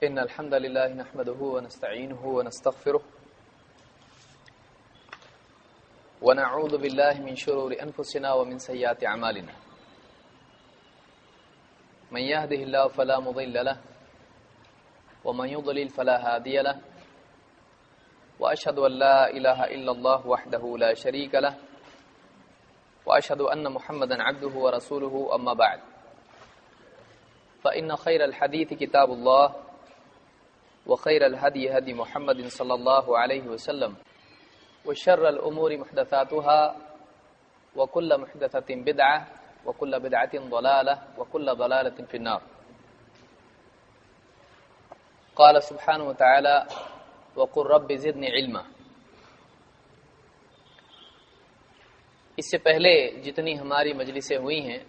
إن الحمد لله نحمده ونستعينه ونستغفره ونعوذ بالله من شرور أنفسنا ومن سيئات أعمالنا من يهده الله فلا مضل له ومن يضلل فلا هادي له وأشهد أن لا إله إلا الله وحده لا شريك له وأشهد أن محمدا عبده ورسوله أما بعد فإن خير الحديث كتاب الله وخير الهدي هدي محمد صلى الله عليه وسلم وشر الأمور محدثاتها وكل محدثة بدعة وكل بدعة ضلالة وكل ضلالة في النار. قال سبحانه وتعالى وقل رب زدني علما. اس سے پہلے جتنی ہماری مجلسیں ہوئی ہیں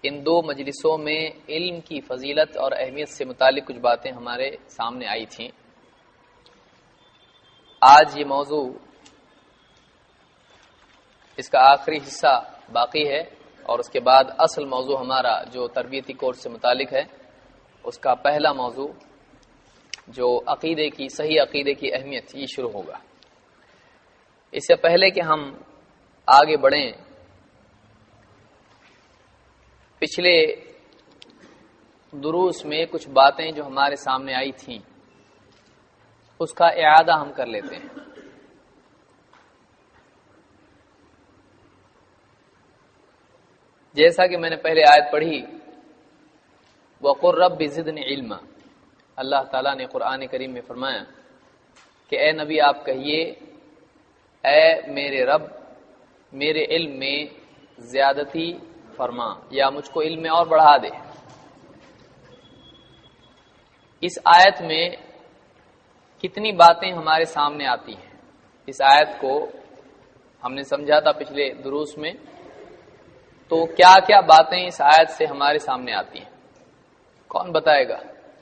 ان دو مجلسوں میں علم کی فضیلت اور اہمیت سے متعلق کچھ باتیں ہمارے سامنے آئی تھیں. آج یہ موضوع اس کا آخری حصہ باقی ہے اور اس کے بعد اصل موضوع ہمارا جو تربیتی کورس سے متعلق ہے اس کا پہلا موضوع جو عقیدے کی صحیح عقیدے کی اہمیت یہ شروع ہوگا. اس سے پہلے کہ ہم آگے بڑھیں پچھلے دروس میں کچھ باتیں جو ہمارے سامنے آئی تھیں اس کا اعادہ ہم کر لیتے ہیں. جیسا کہ میں نے پہلے آیت پڑھی وَقُلْ رَبِّ زِدْنِ عِلْمًا، اللہ تعالیٰ نے قرآن کریم میں فرمایا کہ اے نبی آپ کہیے اے میرے رب میرے علم میں زیادتی فرما یا مجھ کو علم میں اور بڑھا دے. اس آیت میں کتنی باتیں ہمارے سامنے آتی ہیں؟ اس آیت کو ہم نے سمجھا تھا پچھلے دروس میں، تو کیا کیا باتیں اس آیت سے ہمارے سامنے آتی ہیں؟ کون بتائے گا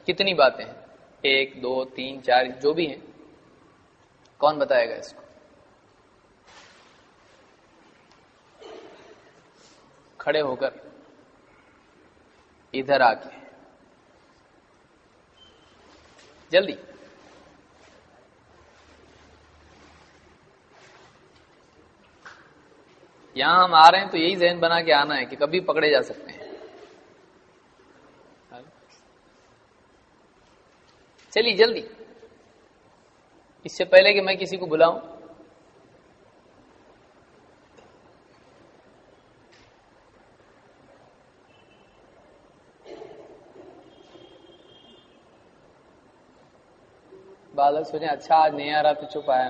کتنی باتیں ہیں؟ 1 2 3 4 جو بھی ہیں، کون بتائے گا اس کو؟ کھڑے ہو کر ادھر آ کے جلدی. یہاں ہم آ رہے ہیں تو یہی ذہن بنا کے آنا ہے کہ کبھی پکڑے جا سکتے ہیں. چلیے جلدی، اس سے پہلے کہ میں کسی کو بلاؤں. بادل سوچیں اچھا آج نہیں آ رہا تو چپ آیا.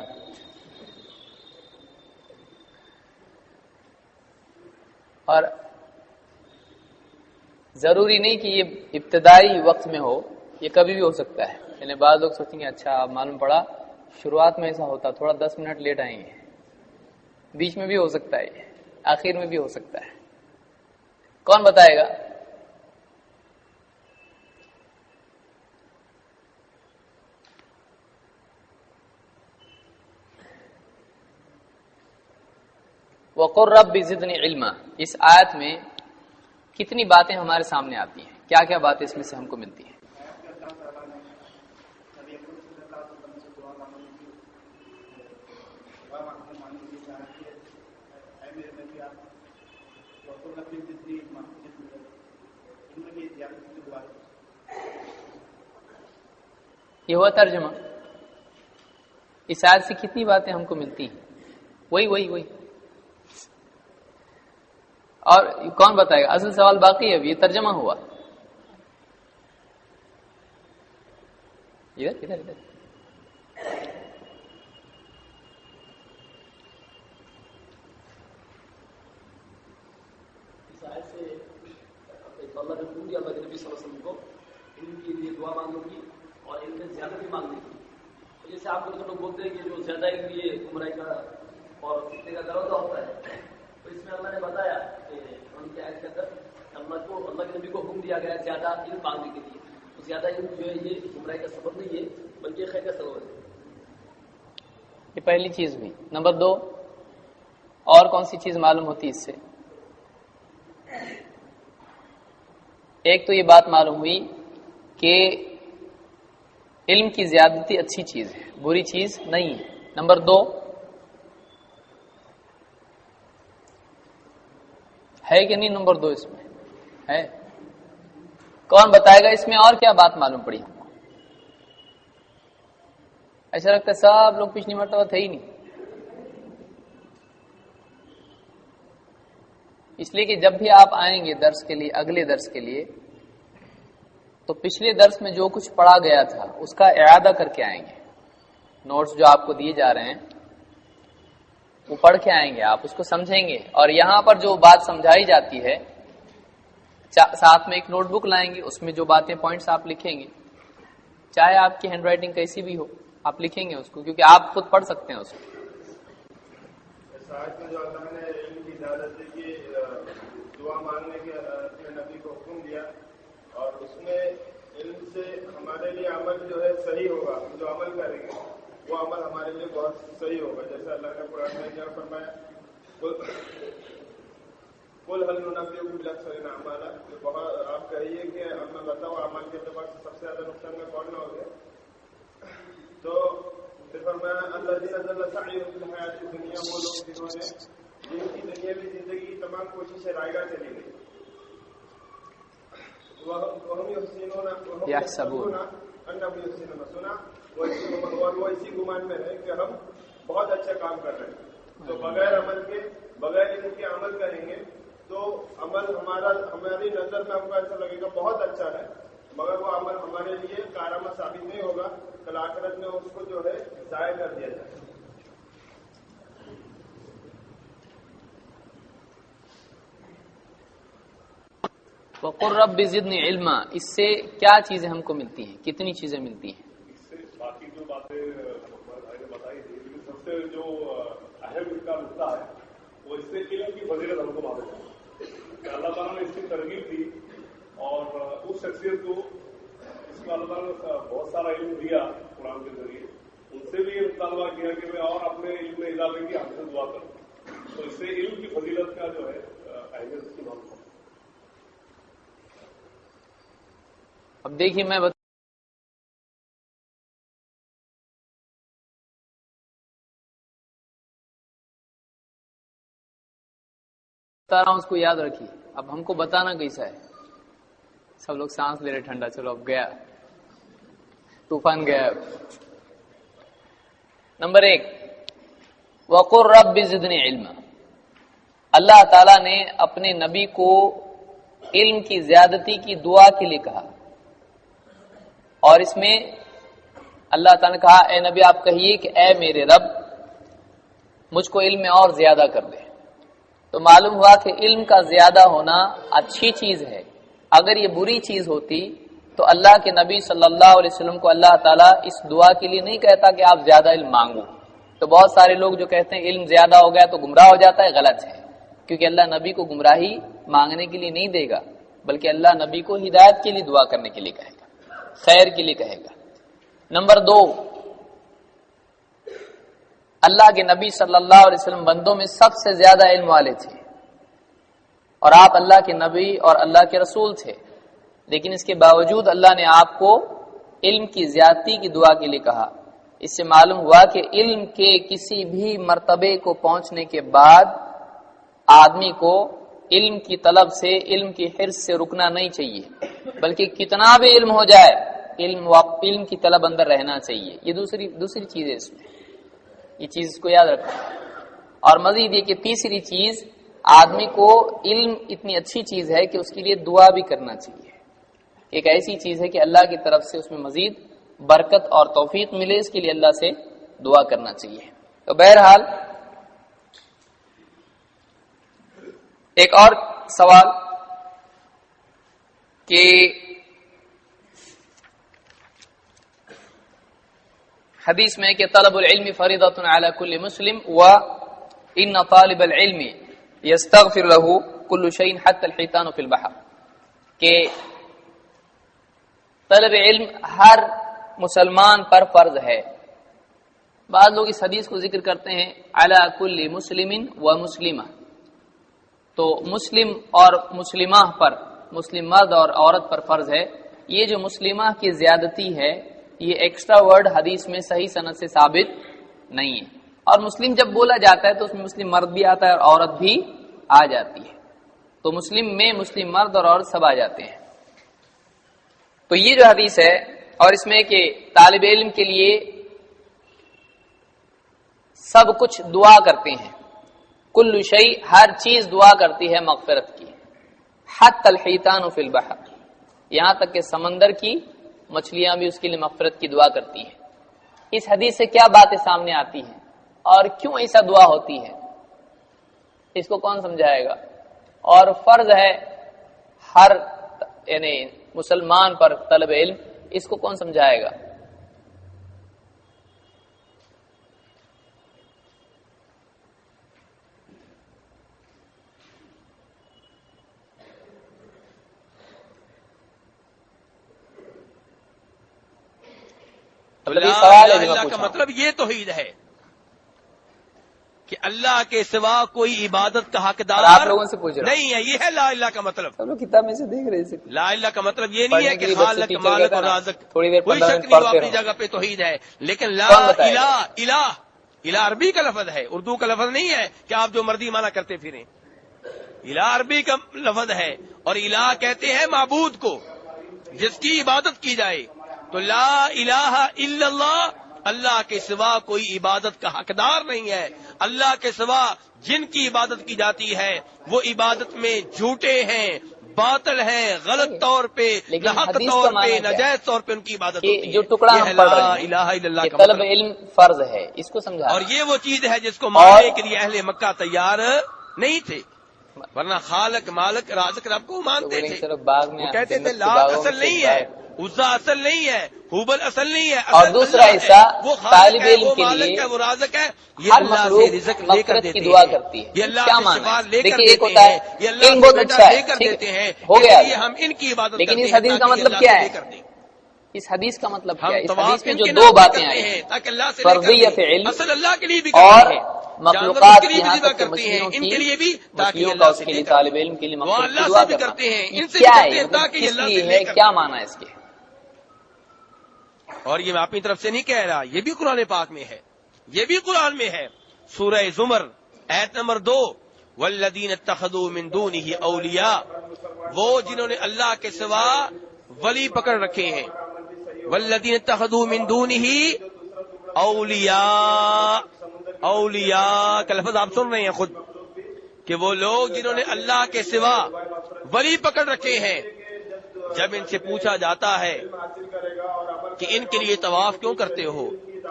اور ضروری نہیں کہ یہ ابتدائی وقت میں ہو، یہ کبھی بھی ہو سکتا ہے. یعنی بعض لوگ سوچیں گے اچھا معلوم پڑا شروعات میں ایسا ہوتا، تھوڑا 10 منٹ لیٹ آئیں گے، بیچ میں بھی ہو سکتا ہے، آخر میں بھی ہو سکتا ہے. کون بتائے گا؟ وَقُلْ رَبِّ زِدْنِي عِلْمًا، اس آیت میں کتنی باتیں ہمارے سامنے آتی ہیں؟ کیا کیا باتیں اس میں سے ہم کو ملتی ہیں؟ یہ ہوا ترجمہ. اس آیت سے کتنی باتیں ہم کو ملتی ہیں؟ وہی اور کون بتائے گا؟ اصل سوال باقی ہے، اب یہ ترجمہ ہوا. ادھر اس آیت سے اللہ نے پوری اللہ کے نبی صلی اللہ علیہ وسلم کو ان کے لیے دعا مانگنے کی اور ان میں زیادتی مانگنے کی. جیسے آپ لوگ بولتے ہیں کہ جو زیادہ کے لیے عمرہ کا اور فتنے کا دروازہ ہوتا ہے، تو اس میں اللہ نے بتایا کہ ان کی آیت کے اندر اللہ کے نبی کو حکم دیا گیا زیادہ علم مانگنے کے لیے. تو زیادہ علم جو ہے یہ عمرہ کا سبب نہیں ہے بلکہ خیر کا سبب ہے. یہ پہلی چیز ہوئی. نمبر 2 اور کون سی چیز معلوم ہوتی اس سے؟ ایک تو یہ بات معلوم ہوئی کہ علم کی زیادتی اچھی چیز ہے، بری چیز نہیں ہے۔ نمبر 2 ہے کہ نہیں؟ نمبر 2 اس میں ہے؟ کون بتائے گا اس میں اور کیا بات معلوم پڑی ہم کو؟ ایسا لگتا ہے سب لوگ پچھلی مرتبہ تھے ہی نہیں، اس لیے کہ جب بھی آپ آئیں گے درس کے لیے، اگلے درس کے لیے، تو پچھلے درس میں جو کچھ پڑھا گیا تھا اس کا اعادہ کر کے آئیں گے۔ نوٹس جو آپ کو دیے جا رہے ہیں وہ پڑھ کے آئیں گے، آپ اس کو سمجھیں گے، اور یہاں پر جو بات سمجھائی جاتی ہے ساتھ میں ایک نوٹ بک لائیں گے، اس میں جو باتیں پوائنٹس آپ لکھیں گے، چاہے آپ کی ہینڈ رائٹنگ کیسی بھی ہو آپ لکھیں گے اس کو، کیونکہ آپ خود پڑھ سکتے ہیں اس کو۔ جو اللہ نے علم کی اجازت دی کہ دعا مانگنے کے اپنے نبی کو حکم دیا، اور اس میں علم سے ہمارے لیے عمل جو ہے صحیح ہوگا، ہم جو عمل کریں گے وہ عمل ہمارے لیے بہت صحیح ہوگا، جیسے اللہ نے قرآن میں کیا فرمایا، کل حل ننبئکم بالاخسرین اعمالا، آپ کہیے کہ اب میں بتاؤں عمل کے اعتبار سے سب سے زیادہ نقصان میں کون ہو گیا؟ تو پھر فرمایا الذین ضل سعیہم فی الحیاۃ الدنیا، وہ لوگ جنہوں نے جن کی دنیاوی زندگی کی تمام کوششیں رائگاں چلی گئی، وہم یحسبون انہم یحسنون صنعا، وہ اسی گمان میں ہے کہ ہم بہت اچھا کام کر رہے ہیں۔ تو بغیر عمل کے، بغیر ان کے عمل کریں گے تو عمل ہماری نظر میں ہم کو ایسا لگے گا بہت اچھا ہے، مگر وہ عمل ہمارے لیے کارآمد ثابت نہیں ہوگا، کل آخرت میں اس کو جو ہے ضائع کر دیا جائے۔ وَقُلْ رَبِّ زِدْنِی عِلْمًا، اس سے کیا چیزیں ہم کو ملتی ہیں؟ کتنی چیزیں ملتی ہیں؟ اس سے باقی جو باتیں بھائی نے بتائی تھی، لیکن سب سے جو اہم ان کا نقطہ ہے وہ اس سے علم کی فضیلت ہم کو معلوم ہے کہ اللہ تعالیٰ نے اس کی ترغیب دی، اور اس شخصیت کو اس کو اللہ تعالیٰ نے بہت سارا علم دیا قرآن کے ذریعے، ان سے بھی مطالبہ کیا کہ میں اور اپنے علم میں اضافے کی ہم سے دعا کروں، تو اس سے علم کی فضیلت کا جو ہے اہمیت اس کی معلوم ہے۔ اب دیکھیے میں بتا رہا ہوں، اس کو یاد رکھیے۔ اب ہم کو بتانا کیسا ہے؟ سب لوگ سانس لے رہے ٹھنڈا، چلو اب گیا طوفان گیا۔ نمبر 1 وَقُلْ رَبِّ زِدْنِی عِلْمًا، اللہ تعالیٰ نے اپنے نبی کو علم کی زیادتی کی دعا کے لیے کہا، اور اس میں اللہ تعالیٰ نے کہا اے نبی آپ کہیے کہ اے میرے رب مجھ کو علم میں اور زیادہ کر دے۔ تو معلوم ہوا کہ علم کا زیادہ ہونا اچھی چیز ہے۔ اگر یہ بری چیز ہوتی تو اللہ کے نبی صلی اللہ علیہ وسلم کو اللہ تعالیٰ اس دعا کے لیے نہیں کہتا کہ آپ زیادہ علم مانگو۔ تو بہت سارے لوگ جو کہتے ہیں علم زیادہ ہو گیا تو گمراہ ہو جاتا ہے، غلط ہے، کیونکہ اللہ نبی کو گمراہی مانگنے کے لیے نہیں دے گا، بلکہ اللہ نبی کو ہدایت کے لیے دعا کرنے کے لیے کہے گا، خیر کے لیے کہے گا۔ نمبر 2 اللہ کے نبی صلی اللہ علیہ وسلم بندوں میں سب سے زیادہ علم والے تھے، اور آپ اللہ کے نبی اور اللہ کے رسول تھے، لیکن اس کے باوجود اللہ نے آپ کو علم کی زیادتی کی دعا کے لیے کہا۔ اس سے معلوم ہوا کہ علم کے کسی بھی مرتبے کو پہنچنے کے بعد آدمی کو علم کی طلب سے، علم کی حرص سے رکنا نہیں چاہیے، بلکہ کتنا بھی علم ہو جائے علم کی طلب اندر رہنا چاہیے۔ یہ دوسری چیز ہے اس میں، یہ چیز اس کو یاد رکھنا۔ اور مزید یہ کہ تیسری چیز، آدمی کو علم اتنی اچھی چیز ہے کہ اس کے لیے دعا بھی کرنا چاہیے، ایک ایسی چیز ہے کہ اللہ کی طرف سے اس میں مزید برکت اور توفیق ملے، اس کے لیے اللہ سے دعا کرنا چاہیے۔ تو بہرحال ایک اور سوال کہ حدیث میں کہ طلب العلم فریضۃ علی کل مسلم وان طالب العلم یستغفر له کل شیء حتى الحیتان فی البحر، کہ طلب علم ہر مسلمان پر فرض ہے۔ بعض لوگ اس حدیث کو ذکر کرتے ہیں علی کل مسلم و مسلمہ، تو مسلم اور مسلمہ پر، مسلم مرد اور عورت پر فرض ہے۔ یہ جو مسلمہ کی زیادتی ہے یہ ایکسٹرا ورڈ حدیث میں صحیح سند سے ثابت نہیں ہے. اور مسلم جب بولا جاتا ہے تو اس میں مسلم مرد بھی آتا ہے اور عورت بھی آ جاتی ہے. تو مسلم میں مسلم مرد اور عورت سب آ جاتے ہیں. تو یہ جو حدیث ہے اور اس میں کہ طالب علم کے لیے سب کچھ دعا کرتے ہیں، کل شیء ہر چیز دعا کرتی ہے مغفرت کی، حتی الحیتان فی البحر، یہاں تک کہ سمندر کی مچھلیاں بھی اس کے لیے مغفرت کی دعا کرتی ہیں. اس حدیث سے کیا باتیں سامنے آتی ہیں اور کیوں ایسا دعا ہوتی ہے، اس کو کون سمجھائے گا؟ اور فرض ہے ہر یعنی مسلمان پر طلب علم، اس کو کون سمجھائے گا؟ اللہ کا مطلب یہ توحید ہے کہ اللہ کے سوا کوئی عبادت کا حقدار آپ لوگوں سے پوچھ رہا نہیں ہے. یہ ہے لا الہ کا مطلب. سب لوگ کتاب میں سے دیکھ رہے تھے. لا الہ کا مطلب یہ نہیں ہے کہ خالق مالک اور رازق، تھوڑی دیر کوئی شک نہیں وہ اپنی جگہ پہ توحید ہے. لیکن لا الہ الہ عربی کا لفظ ہے، اردو کا لفظ نہیں ہے کہ آپ جو مرضی مانا کرتے پھریں. الہ عربی کا لفظ ہے اور الہ کہتے ہیں معبود کو جس کی عبادت کی جائے. تو لا الہ الا اللہ، اللہ کے سوا کوئی عبادت کا حقدار نہیں ہے. اللہ کے سوا جن کی عبادت کی جاتی ہے وہ عبادت میں جھوٹے ہیں، باطل ہیں، غلط طور پہ، ناحق طور پہ، ناجائز طور پہ ان کی عبادت ہوتی ہے. جو ٹکڑا ہم پڑھ رہے ہیں الہ الا اللہ کا طلب علم فرض ہے، اس کو سمجھا. اور یہ وہ چیز ہے جس کو ماننے کے لیے اہل مکہ تیار نہیں تھے، ورنہ خالق مالک رازق رب کو مانتے تھے. وہ کہتے تھے لات اصل نہیں ہے، عزا اصل نہیں ہے، حبل اصل نہیں ہے. اور دوسرا حصہ طالب علم کے لیے وہ رازق ہے، یہ ہر اللہ سے مخلوق رزق لے کر مغفرت دیتے کی دعا ہیں، کرتی ہے. یہ اللہ کیا سے معنی شفا ہے؟ لے کر دیکھیے ایک دیتے ہوتا ہے ہیں، یہ اللہ علم سے بہت بیٹا اچھا لے ہے، کر ٹھیک دیتے ہیں. ہو گیا. یہ ہم ان کی عبادت لیکن کرتے اس ہیں حدیث کا تاکہ مطلب اللہ کیا سے ہے؟ لے کر دیں. اس حدیث کا مطلب کیا ہم ہے؟ اس طواف حدیث میں ان جو کے دو نام باتیں کرتے آئی ہیں ہیں، تاکہ اللہ سے لے کر فرضیت دیں. علم اصل اللہ کے لیے بھی اور کرتے ہیں، مخلوقات کے لیے بھی یہاں ذبح تک کہ کرتے ہیں، مچھلیوں ان کے کی لیے بھی تاکہ مچھلیوں کا اللہ اس سے کے لے لیے کر طالب علم کے لیے وہ مغفرت اللہ کی دعا سے بھی کرنا کرتے ہیں، ہے. ان سے بھی کیا کرتے ہے ہیں تاکہ کس اللہ لیے سے ہے، لے کر کیا دیں. معنی ہے اس کے؟ اور یہ میں اپنی طرف سے نہیں کہہ رہا، یہ بھی قرآن پاک میں ہے، یہ بھی قرآن میں ہے. سورہ زمر آیت نمبر 2، والذین اتخذوا من دونہ اولیاء، وہ جنہوں نے اللہ کے سوا ولی پکڑ رکھے ہیں. والذین اتخذوا من دونہ اولیاء، اولیاء کا لفظ آپ سن رہے ہیں خود کہ وہ لوگ جنہوں نے اللہ کے سوا ولی پکڑ رکھے ہیں. جب ان سے پوچھا جاتا ہے کہ ان کے لیے طواف کیوں کرتے ہو،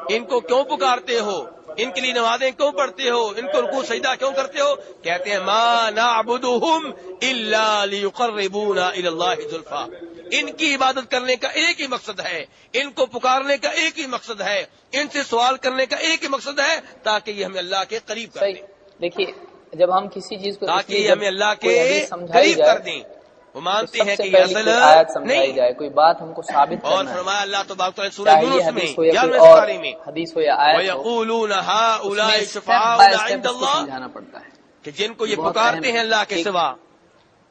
ان کو کیوں پکارتے ہو، ان کے لیے نمازیں کیوں پڑھتے ہو، ان کو رکوع سجدہ کیوں کرتے ہو، کہتے ہیں ما نعبدہم الا لیقربونا الی اللہ زلفی. ان کی عبادت کرنے کا ایک ہی مقصد ہے، ان کو پکارنے کا ایک ہی مقصد ہے، ان سے سوال کرنے کا ایک ہی مقصد ہے تاکہ یہ ہمیں اللہ کے قریب کر دیں. دیکھیے جب ہم کسی چیز کو تاکہ یہ ہمیں اللہ کے سمجھائی قریب کر جائے، دیں. وہ مانتے ہیں کہ سب سے یہ پہلے اصل کوئی آیت سمجھائی نہیں. جائے، کوئی بات ہم کو ثابت اور کرنا ہے، فرمایا اللہ تبارک و تعالی سورہ چاہے یہ یونس میں حدیث ہو یا 11ویں کوئی اور سپارے میں، حدیث ہو یا آیت ہو، وَيَقُولُونَ اس هَؤُلَاء میں سٹیپ شُفَعَاؤُنَا بائی سٹیپ عِندَ اس کو اللَّهِ، سمجھانا پڑتا ہے. کہ جن کو یہ بہت پکارتے اہم ہیں اللہ کے ایک سوا،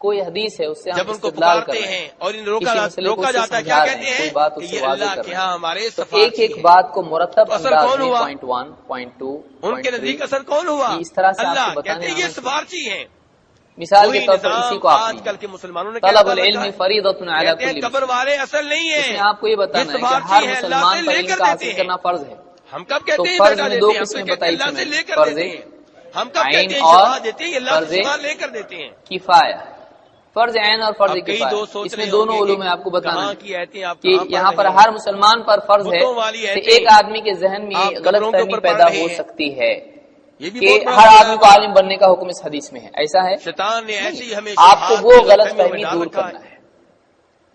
کوئی حدیث ہے اس سے ہم جب ان کو استدلال کر پکارتے رہے ہیں اور ان کسی مسئلے کو روکا اس سے جاتا ہے، سمجھا کیا رہے کہتے ہیں، ہیں کوئی بات اس کہ سے یہ واضح اللہ کر کے رہے ہاں ہیں. ہمارے تو صفات ایک ایک بات کو مرتب اثر انداز کون میں ہوا؟ پوائنٹ 1 پوائنٹ 2 ان کے نزدیک اثر کون ہوا؟ اس طرح سے آپ اللہ کو کہتے بتانے ہیں یہ آنا سفارشی ہیں. مثال کے طور پر اسی کو آپ آج کل لیجیے، کے مسلمانوں نے کیا طلب رکھا العلم ہے؟ فریضۃ علی کہتے ہیں کل قبر مسلم. والے اصل نہیں اس میں ہیں، آپ کو یہ بتانا ہے کہ سفارشی ہر ہیں، اللہ مسلمان سے پر لے علم کر کا دیتے حاصل ہیں. کرنا فرض ہے. ہم کب تو کہتے ہیں فرض بیٹا میں دیتے دو ہیں؟ ہم قسمیں تو کہتے ہیں بتائی اللہ سے تھی لے کر فرض دیتے ہیں. ہم کب عین کہتے ہیں اور شفاعت دیتے ہیں؟ اللہ فرض سے شفاعت لے کر دیتے ہیں. کفایہ. فرض عین اور فرض اب کئی کفایہ، دوست سوچ اس میں رہے دونوں ہوں گے علوم کہ میں آپ کو بتانا کہاں ہے کی آیتیں آپ کہ کہاں پڑھ یہاں پر رہے ہیں؟ ہر مسلمان پر فرض ہے بتوں والی کہ آیتیں ایک آدمی کے ذہن میں آپ یہ غلط قبروں کے فہمی اوپر پڑھ پیدا رہے ہو ہیں. سکتی ہے یہ بھی کہ بہت بڑا ہر مسئلہ آدمی کو ہے. عالم بننے کا حکم اس حدیث میں ہے، ایسا ہے؟ شیطان نے ایسی نہیں. ہمیں آپ کو وہ غلط فہمیوں میں فہمی ڈال دور رکھا کرنا ہے.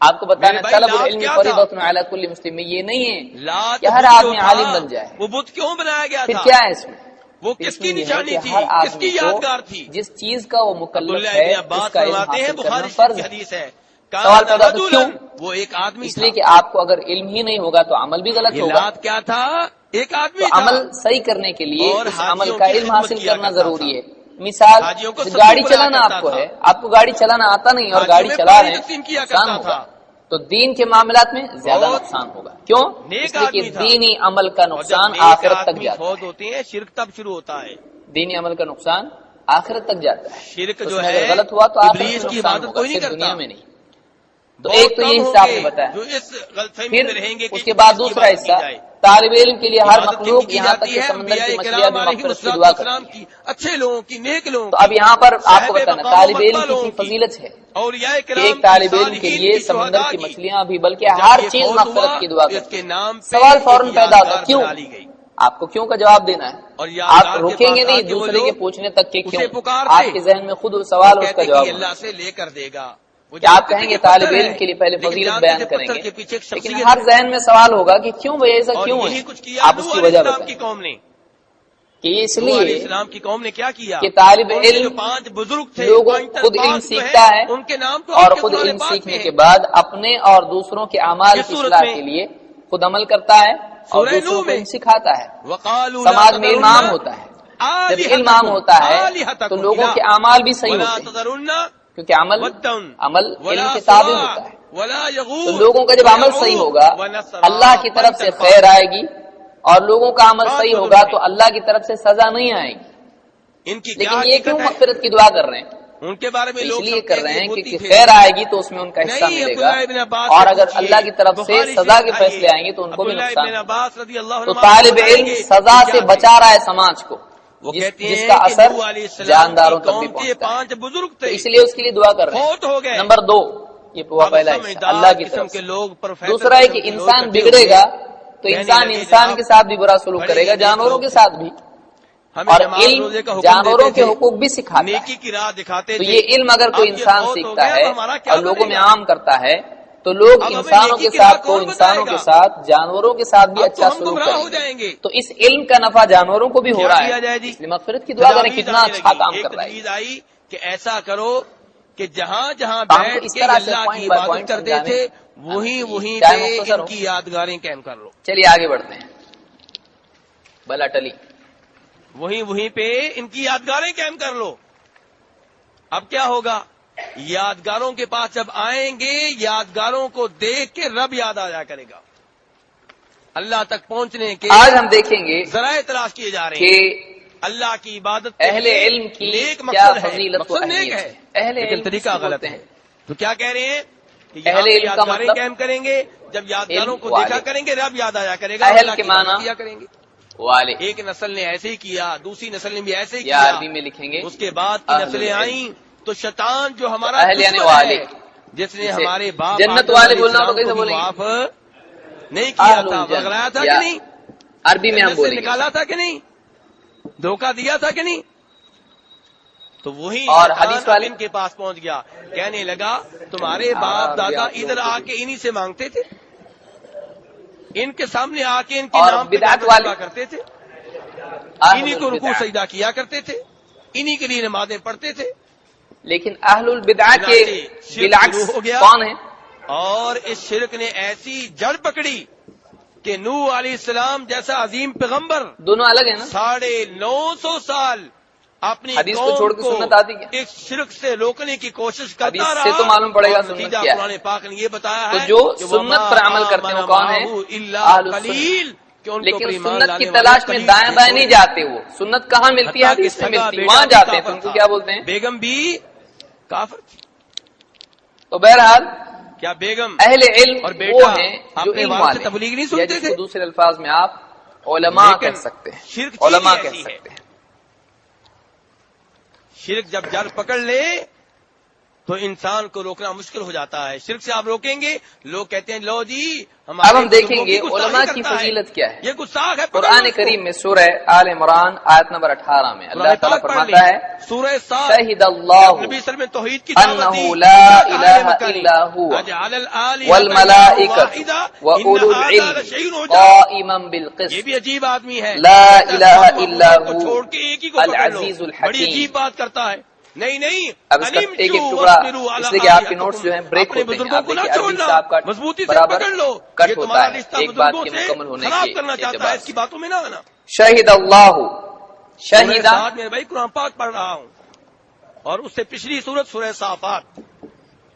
آپ کو بتانا میرے بھائی طلب لات العلم کیا فریضۃ تھا؟ علی کل مسلم میں یہ نہیں ہے لات کہ ہر بت آدمی جو تھا، عالم بن جائے. وہ بت کیوں بنایا گیا پھر تھا؟ کیا ہے اس میں؟ وہ اس کس میں کی یہ ہے نشانی کہ تھی؟ ہر کس آدمی کی کو یادگار تھی؟ جس چیز کا وہ مکلف عبداللہ ہے ابن عباس اس کا علم فرماتے ہیں، حاصل کرنا بخاری فرض کی ہے. حدیث ہے، سوال کان پیدا تو رجلا، کیوں؟ وہ ایک آدمی اس تھا. لیے کہ آپ کو اگر علم ہی نہیں ہوگا تو عمل بھی غلط یہ ہوگا. لات کیا تھا؟ ایک آدمی تو تھا. عمل صحیح کرنے کے لیے اور اس حاجیوں عمل کا کی علم خدمت حاصل کیا کرنا کرتا ضروری تھا. ہے. مثال حاجیوں کو گاڑی ستو چلانا بنایا آپ کو کرتا ہے، آپ کو گاڑی چلانا آتا نہیں اور حاجیوں گاڑی میں چلا پانی رہے ہیں، تقسیم کیا نقصان کرتا ہوگا. تھا. تو دین کے معاملات میں زیادہ نقصان ہوگا. کیوں؟ اس لیے کہ دینی عمل کا نقصان آخرت تک جاتا ہے. ہوتے ہیں شرک تب شروع ہوتا ہے. دینی عمل کا نقصان آخرت تک جاتا ہے. شرک جو جو ہے ہے غلط ہوا تو آخرت ابلیس میں کی نقصان عبادت ہوگا، کوئی نہیں صرف کرتا. دنیا میں نہیں. تو ایک تو یہ حصہ آپ نے بتایا. جو اس غلطفہمی پھر میں رہیں گے کہ اس کے بعد دوسرا حصہ طالب علم کے لیے ہر مخلوق یہاں تک کہ سمندر کی مچھلیاں بھی مغفرت کی دعا کرتی ہیں. اچھے لوگوں کی، نیک لوگوں تو اب یہاں پر آپ کو بتانا طالب علم کی اتنی فضیلت ہے کہ ایک طالب علم کے لیے سمندر کی مچھلیاں بھی بلکہ ہر چیز مغفرت کی دعا کرتی ہے. سوال فوراً پیدا ہوتا ہے کیوں؟ آپ کو کیوں کا جواب دینا ہے. آپ روکیں گے نہیں دوسرے کے پوچھنے تک کہ کیوں. آپ کے ذہن میں خود سوال اس کا جواب اللہ سے لے کر دے گا. کیا آپ کہیں گے طالب علم کے لیے پہلے فضیلت بیان کریں گے، لیکن ہر ذہن میں سوال ہوگا کہ کیوں بھائی ایسا کیوں ہے. آپ اس کی وجہ بتائیں کہ اس لیے اسلام کی قوم نے کیا کیا کہ طالب علم 5 بزرگ تھے، لوگوں خود علم سیکھتا ہے ان کے نام اور خود علم سیکھنے کے بعد اپنے اور دوسروں کے اعمال کی اصلاح کے لیے خود عمل کرتا ہے اور دوسروں کو علم سکھاتا ہے. سماج میں علم عام ہوتا ہے. جب علم عام ہوتا ہے تو لوگوں کے اعمال بھی صحیح ہوتے ہیں کیونکہ عمل علم کے تابع ہوتا ہے. تو لوگوں کا جب عمل صحیح ہوگا اللہ کی طرف سے خیر آئے گی اور لوگوں کا عمل صحیح ہوگا تو اللہ کی طرف سے سزا نہیں آئے گی. لیکن یہ کیوں مغفرت کی دعا کر رہے ہیں؟ ان کے بارے میں اس لیے کر رہے ہیں کہ خیر آئے گی تو اس میں ان کا حصہ ملے گا اور اگر اللہ کی طرف سے سزا کے فیصلے آئیں گے تو ان کو بھی نقصان. تو طالب علم سزا سے بچا رہا ہے سماج کو جس کا اثر جانداروں تک بھی پہنچتا ہے. تو اس لیے اس کے لیے دعا کر رہے ہیں. نمبر 2 یہ پہلا حصہ اللہ کی طرف سے. دوسرا ہے کہ انسان بگڑے گا تو انسان کے ساتھ بھی برا سلوک کرے گا، جانوروں کے ساتھ بھی. اور علم جانوروں کے حقوق بھی سکھاتا ہے. تو یہ علم اگر کوئی انسان سیکھتا ہے اور لوگوں میں عام کرتا ہے تو لوگ انسانوں کے ساتھ انسانوں کے ساتھ جانوروں کے ساتھ بھی اچھا سلوک کریں گے. تو اس علم کا نفع جانوروں کو بھی ہو رہا ہے. اس لیے مغفرت کی دعا کریں، کتنا اچھا کام کر رہا ہے. کہ ایسا کرو کہ جہاں جہاں بیٹھ کے اللہ کی عبادت کرتے تھے وہیں پہ ان کی یادگاریں قائم کر لو. چلیے آگے بڑھتے ہیں. بلا ٹلی وہیں پہ ان کی یادگاریں قائم کر لو. اب کیا ہوگا؟ یادگاروں کے پاس جب آئیں گے یادگاروں کو دیکھ کے رب یاد آ جا کرے گا. اللہ تک پہنچنے کے آج ہم دیکھیں گے ذرائع تلاش کیے جا رہے کہ ہیں. اللہ کی عبادت اہل علم کی نیک کیا مقصد ہے، فضیلت و مقصد نیک اہمیت ہے، ہے. اہل لیکن علم طریقہ کسے غلط بولتے ہے. ہیں؟ تو کیا کہہ رہے ہیں کہ اہل علم کا یادگاریں مطلب قائم کریں گے، جب یادگاروں کو علم دیکھا والے. کریں گے رب یاد آیا کرے گا. اہل اللہ کے کی عبادت معنی کیا کریں گے. والے ایک نسل نے ایسے ہی کیا، دوسری نسل نے بھی ایسے ہی یا کیا، عربی میں لکھیں گے اس کے بعد کی اہل نسلیں العلم. آئیں تو شیطان جو ہمارا اہل یعنی دشمن والے. ہے، جس نے ہمارے باپ جنت آدم والے علیہ بولنا تو السلام کیسے کو بھی بولیں گے؟ معاف نہیں کیا اہل تھا، الجنہ بغلایا تھا یا کہ نہیں، عربی میں ہم جنت سے بولیں گے نکالا تھا کہ نہیں، دھوکہ دیا تھا کہ نہیں. تو وہی اور شیطان حدیث والے اب ان کے پاس پہنچ گیا، کہنے لگا تمہارے باپ دادا ادھر آ کے انہی سے مانگتے تھے، ان کے سامنے آ کے ان کے اور نام پہ بدعت دعوت والے کرتے تھے، اہل انہی کو رکوع البدع. سجدہ کیا کرتے تھے، انہی کے لیے نمازیں پڑھتے تھے. لیکن اہل البدع کے شرک بالعکس شروع ہو گیا. کون ہے؟ اور اس شرک نے ایسی جڑ پکڑی کہ نوح علیہ السلام جیسا عظیم پیغمبر دونوں الگ ہیں نا. 950 سال اپنی حدیث کو قوم چھوڑ کے کو سنت آتی کیا؟ اس شرک سے روکنے کی کوشش کرتا حدیث رہا. سے تو معلوم پڑے گا اور سنت نتیجہ کیا ہے. قرآن پاک نے یہ بتایا تو ہے جو کہ سنت پر عمل کرتے ہیں وہ کون ہیں؟ اہل السنت. لیکن سنت کی تلاش میں دائیں بائیں نہیں جاتے. وہ سنت کہاں ملتی ہے؟ حدیث میں ملتی ہے، وہاں جاتے ہیں. تو ان کو کیا بولتے ہیں؟ بیگم بھی کافر. تو بہرحال کیا بیگم اہل علم اور وہ بیٹا ہیں جو اپنے علم والد والے سے تبلیغ نہیں یا سنتے جس تھے. کو دوسرے الفاظ میں آپ علماء لیکن کہہ سکتے ہیں. شرک چیز علماء ایسی کہہ ہے. سکتے ہیں. شرک جب جڑ پکڑ لے تو انسان کو روکنا مشکل ہو جاتا ہے. شرک سے آپ روکیں گے، لوگ کہتے ہیں لو جی ہمارے اب ہم دیکھیں بزرگوں گے گستاخی علماء کی کرتا ہے. فضیلت کیا ہے. یہ گستاخ ہے. پکڑ لو قرآن اس کو. کریم میں سورہ آل عمران آیت نمبر 18 میں اللہ تعالیٰ فرماتا ہے سورہ صاد شہد اللہ نبی صلی اللہ علیہ وسلم توحید کی دعوت دی. انہ لا الہ الا هو اجعل الآلہۃ والملائکۃ واحدہ واولو ان ھذا العلم لشیء عجاب. قائما یہ بالقسط بھی عجیب آدمی ہے. لا کہتا الہ ہے سب الا محبوبوں کو ہو چھوڑ کے ایک ہی کو پکڑ لو. العزیز بڑی الحکیم. عجیب بات کرتا ہے. نہیں اب اس کا ایک ایک ٹکڑا اس لیے کہ آپ کے نوٹس جو ہیں بریک اپنے ہوتے ہیں. بزرگوں آپ کو نہ دیکھیے عربی چھوڑنا، سے آپ کا مضبوطی سے برابر پکڑ لو. کٹ یہ ہوتا تمہارا ہے رشتہ ایک بات بزرگوں کے سے مکمل ہونے خراب کے کرنا چاہتا اعتبار ہے. اس کی سے. باتوں میں نہ آنا. شہد اللہ شہیدہ ساتھ میں بھائی قرآن پاک پڑھ رہا ہوں اور اس سے پچھلی سورت سورہ صافات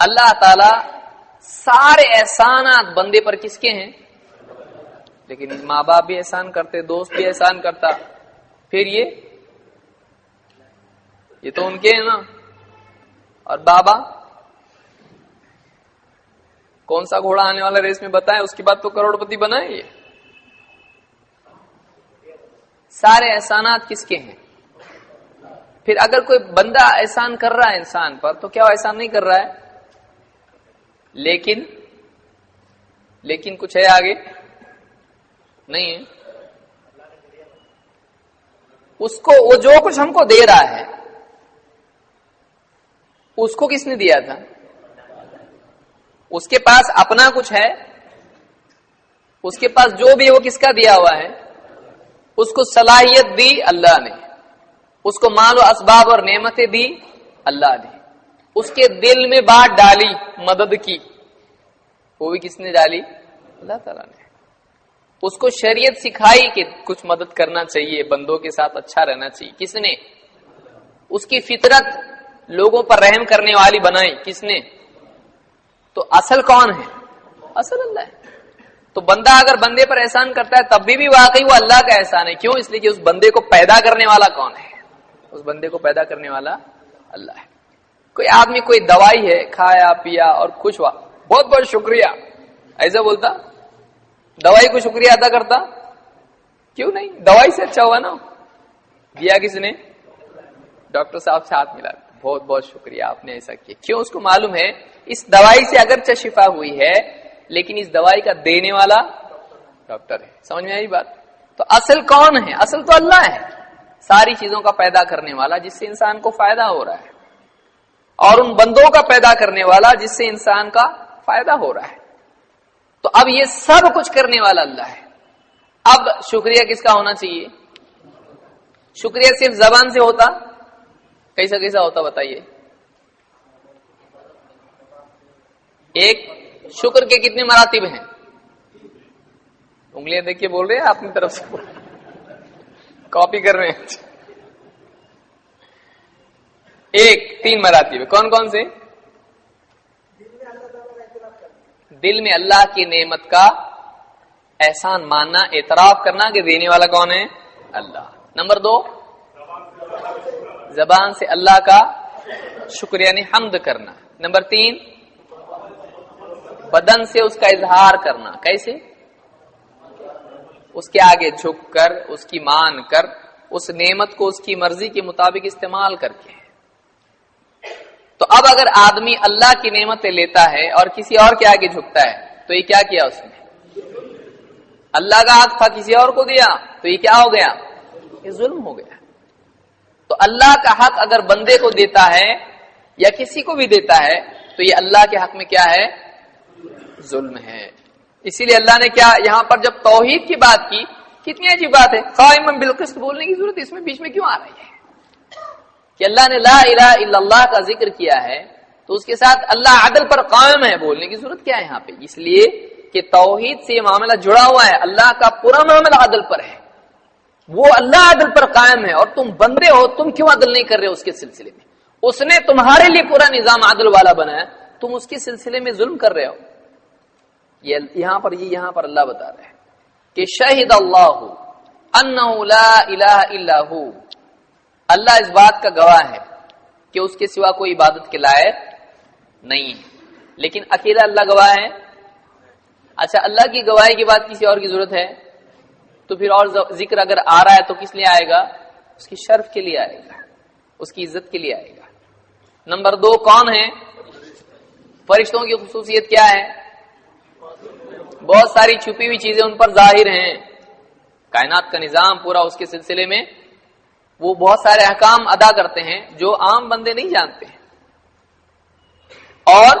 اللہ تعالی سارے احسانات بندے پر کس کے ہیں؟ لیکن ماں باپ بھی احسان کرتے، دوست بھی احسان کرتا، پھر یہ تو ان کے ہیں نا. اور بابا کون سا گھوڑا آنے والا ریس میں بتائیں، اس کے بعد تو کروڑ پتی بنائے. یہ سارے احسانات کس کے ہیں؟ پھر اگر کوئی بندہ احسان کر رہا ہے انسان پر تو کیا وہ احسان نہیں کر رہا ہے؟ لیکن کچھ ہے آگے نہیں ہے. اس کو وہ جو کچھ ہم کو دے رہا ہے اس کو کس نے دیا تھا؟ اس کے پاس اپنا کچھ ہے؟ اس کے پاس جو بھی وہ کس کا دیا ہوا ہے؟ اس کو صلاحیت دی اللہ نے، اس کو مال و اسباب اور نعمتیں دی اللہ نے، اس کے دل میں بات ڈالی مدد کی، وہ بھی کس نے ڈالی؟ اللہ تعالیٰ نے. اس کو شریعت سکھائی کہ کچھ مدد کرنا چاہیے، بندوں کے ساتھ اچھا رہنا چاہیے، کس نے؟ اس کی فطرت لوگوں پر رحم کرنے والی بنائی، کس نے؟ تو اصل کون ہے؟ اصل اللہ ہے. تو بندہ اگر بندے پر احسان کرتا ہے تب بھی واقعی وہ اللہ کا احسان ہے. کیوں؟ اس لیے کہ اس بندے کو پیدا کرنے والا کون ہے؟ اس بندے کو پیدا کرنے والا اللہ ہے. کوئی آدمی کوئی دوائی ہے، کھایا پیا اور خوش ہوا، بہت بہت شکریہ ایسا بولتا؟ دوائی کو شکریہ ادا کرتا؟ کیوں نہیں؟ دوائی سے اچھا ہوا نا. دیا کس نے؟ ڈاکٹر صاحب سے ہاتھ ملا، بہت بہت شکریہ آپ نے ایسا کیا. کیوں؟ اس کو معلوم ہے اس دوائی سے اگرچہ شفا ہوئی ہے لیکن اس دوائی کا دینے والا ڈاکٹر ہے. سمجھ میں آئی بات؟ تو اصل کون ہے؟ اصل تو اللہ ہے، ساری چیزوں کا پیدا کرنے والا جس سے انسان کو فائدہ ہو رہا ہے، اور ان بندوں کا پیدا کرنے والا جس سے انسان کا فائدہ ہو رہا ہے. تو اب یہ سب کچھ کرنے والا اللہ ہے. اب شکریہ کس کا ہونا چاہیے؟ شکریہ صرف زبان سے ہوتا؟ کیسا ہوتا بتائیے؟ ایک شکر کے کتنے مراتب ہیں؟ انگلیاں دیکھ کے بول رہے ہیں اپنی طرف سے، کاپی کر رہے ہیں. ایک 3 مراتب ہے. کون کون سے؟ دل میں اللہ کی نعمت کا احسان ماننا، اعتراف کرنا کہ دینے والا کون ہے؟ اللہ. نمبر 2، زبان سے اللہ کا شکر یعنی حمد کرنا. نمبر 3، بدن سے اس کا اظہار کرنا. کیسے؟ اس کے آگے جھک کر، اس کی مان کر، اس نعمت کو اس کی مرضی کے مطابق استعمال کر کے. تو اب اگر آدمی اللہ کی نعمتیں لیتا ہے اور کسی اور کے آگے جھکتا ہے تو یہ کیا کیا؟ اس نے اللہ کا حق تھا کسی اور کو دیا، تو یہ کیا ہو گیا؟ یہ ظلم ہو گیا. تو اللہ کا حق اگر بندے کو دیتا ہے یا کسی کو بھی دیتا ہے تو یہ اللہ کے حق میں کیا ہے؟ ظلم ہے. اسی لیے اللہ نے کیا یہاں پر جب توحید کی بات کی، کتنی عجیب بات ہے، قائما بالقسط بولنے کی ضرورت اس میں بیچ میں کیوں آ رہی ہے؟ کہ اللہ نے لا الہ الا اللہ کا ذکر کیا ہے تو اس کے ساتھ اللہ عدل پر قائم ہے بولنے کی ضرورت کیا ہے یہاں پہ؟ اس لیے کہ توحید سے یہ معاملہ جڑا ہوا ہے، اللہ کا پورا معاملہ عدل پر ہے، وہ اللہ عدل پر قائم ہے، اور تم بندے ہو، تم کیوں عدل نہیں کر رہے ہو اس کے سلسلے میں؟ اس نے تمہارے لیے پورا نظام عدل والا بنایا، تم اس کے سلسلے میں ظلم کر رہے ہو. یہاں پر اللہ بتا رہے ہیں کہ شہد اللہ انہ لا الہ الا ہو، اللہ اس بات کا گواہ ہے کہ اس کے سوا کوئی عبادت کے لائق نہیں ہے. لیکن اکیلا اللہ گواہ ہے. اچھا، اللہ کی گواہی کے بعد کسی اور کی ضرورت ہے تو پھر اور ذکر اگر آ رہا ہے تو کس لیے آئے گا؟ اس کی شرف کے لیے آئے گا، اس کی عزت کے لیے آئے گا. نمبر 2 کون ہے؟ فرشتوں کی خصوصیت کیا ہے؟ بہت ساری چھپی ہوئی چیزیں ان پر ظاہر ہیں. کائنات کا نظام پورا اس کے سلسلے میں وہ بہت سارے احکام ادا کرتے ہیں جو عام بندے نہیں جانتے ہیں. اور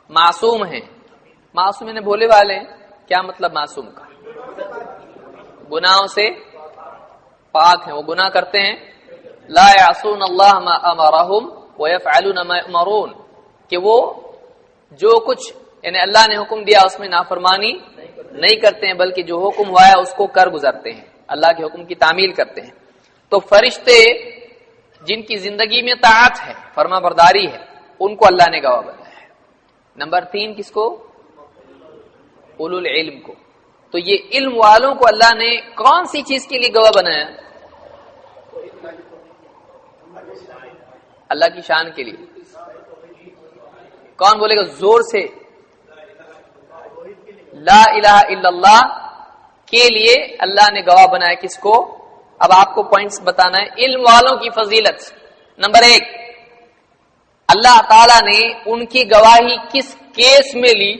معصوم ہیں. معصوم یعنی بھولے والے ہیں. کیا مطلب معصوم کا؟ گناہوں سے پاک ہیں، وہ گناہ کرتے ہیں. لا یعصون اللہ ما امرهم ويفعلون ما یؤمرون، کہ وہ جو کچھ یعنی اللہ نے حکم دیا اس میں نافرمانی نہیں کرتے ہیں بلکہ جو حکم ہوا ہے اس کو کر گزرتے ہیں، اللہ کے حکم کی تعمیل کرتے ہیں. تو فرشتے جن کی زندگی میں طاعت ہے، فرما برداری ہے، ان کو اللہ نے گواہ بنایا ہے۔ نمبر 3 کس کو؟ اولو العلم کو۔ تو یہ علم والوں کو اللہ نے کون سی چیز کے لیے گواہ بنایا؟ اللہ کی شان کے لیے۔ کون بولے گا زور سے؟ لا الہ الا اللہ کے لیے اللہ نے گواہ بنایا کس کو؟ اب آپ کو پوائنٹس بتانا ہے علم والوں کی فضیلت۔ نمبر 1، اللہ تعالی نے ان کی گواہی کس کیس میں لی؟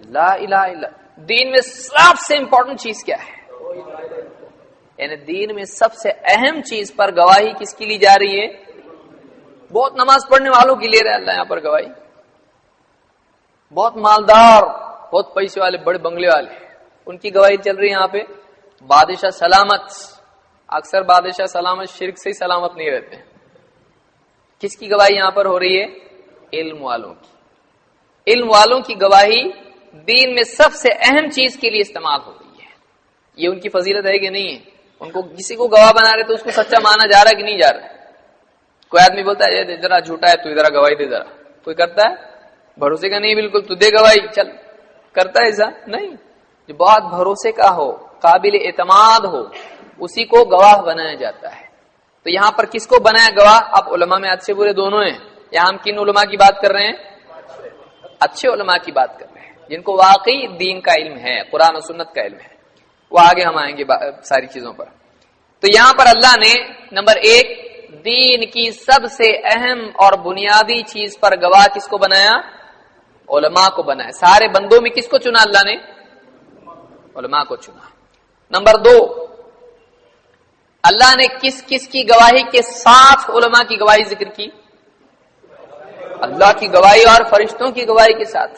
لا الہ الا۔ دین میں سب سے امپورٹنٹ چیز کیا ہے؟ یعنی دین میں سب سے اہم چیز پر گواہی کس کی لی جا رہی ہے؟ بہت نماز پڑھنے والوں کی لے رہے اللہ یہاں پر گواہی، بہت مالدار، بہت پیسے والے، بڑے بنگلے والے، ان کی گواہی چل رہی ہے یہاں پہ۔ بادشاہ سلامت، اکثر بادشاہ سلامت شرک سے ہی سلامت نہیں رہتے ہیں۔ کس کی گواہی یہاں پر ہو رہی ہے؟ علم والوں کی۔ علم والوں کی گواہی دین میں سب سے اہم چیز کے لیے استعمال ہو رہی ہے۔ یہ ان کی فضیلت ہے کہ نہیں ہے؟ ان کو کسی کو گواہ بنا رہے تو اس کو سچا مانا جا رہا ہے کہ نہیں جا رہا ہے؟ کوئی آدمی بولتا ہے ذرا جھوٹا ہے تو ذرا گواہی دے، ذرا کوئی کرتا ہے بھروسے کا؟ نہیں، بالکل تو دے گواہی، چل کرتا ہے ایسا نہیں۔ جو بہت بھروسے کا ہو، قابل اعتماد ہو، اسی کو گواہ بنایا جاتا ہے۔ تو یہاں پر کس کو بنایا گواہ؟ اب علماء میں اچھے برے دونوں ہیں۔ یہاں ہم کن علماء کی بات کر رہے ہیں؟ اچھے علماء کی بات کر رہے ہیں جن کو واقعی دین کا علم ہے، قرآن و سنت کا علم ہے۔ وہ آگے ہم آئیں گے ساری چیزوں پر۔ تو یہاں پر اللہ نے نمبر 1 دین کی سب سے اہم اور بنیادی چیز پر گواہ کس کو بنایا؟ علماء کو بنایا۔ سارے بندوں میں کس کو چنا اللہ نے؟ علماء کو چنا۔ نمبر 2، اللہ نے کس کس کی گواہی کے ساتھ علماء کی گواہی ذکر کی؟ اللہ کی گواہی اور فرشتوں کی گواہی کے ساتھ،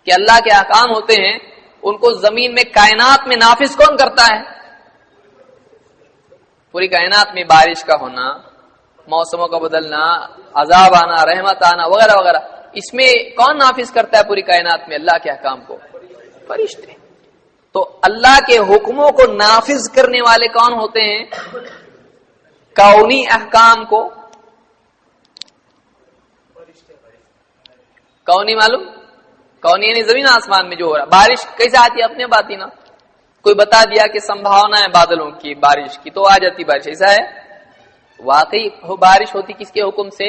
کہ اللہ کے احکام ہوتے ہیں ان کو زمین میں کائنات میں نافذ کون کرتا ہے؟ پوری کائنات میں بارش کا ہونا، موسموں کا بدلنا، عذاب آنا، رحمت آنا وغیرہ وغیرہ، اس میں کون نافذ کرتا ہے پوری کائنات میں اللہ کے احکام کو؟ فرشتے۔ تو اللہ کے حکموں کو نافذ کرنے والے کون ہوتے ہیں؟ کونی احکام کو کونی معلوم؟ کونی یعنی زمین آسمان میں جو ہو رہا۔ بارش کیسے آتی ہے؟ اپنے بات ہی نا، کوئی بتا دیا کہ سمبھاونا ہے بادلوں کی، بارش کی، تو آ جاتی بارش، ایسا ہے؟ واقعی بارش ہوتی کس کے حکم سے؟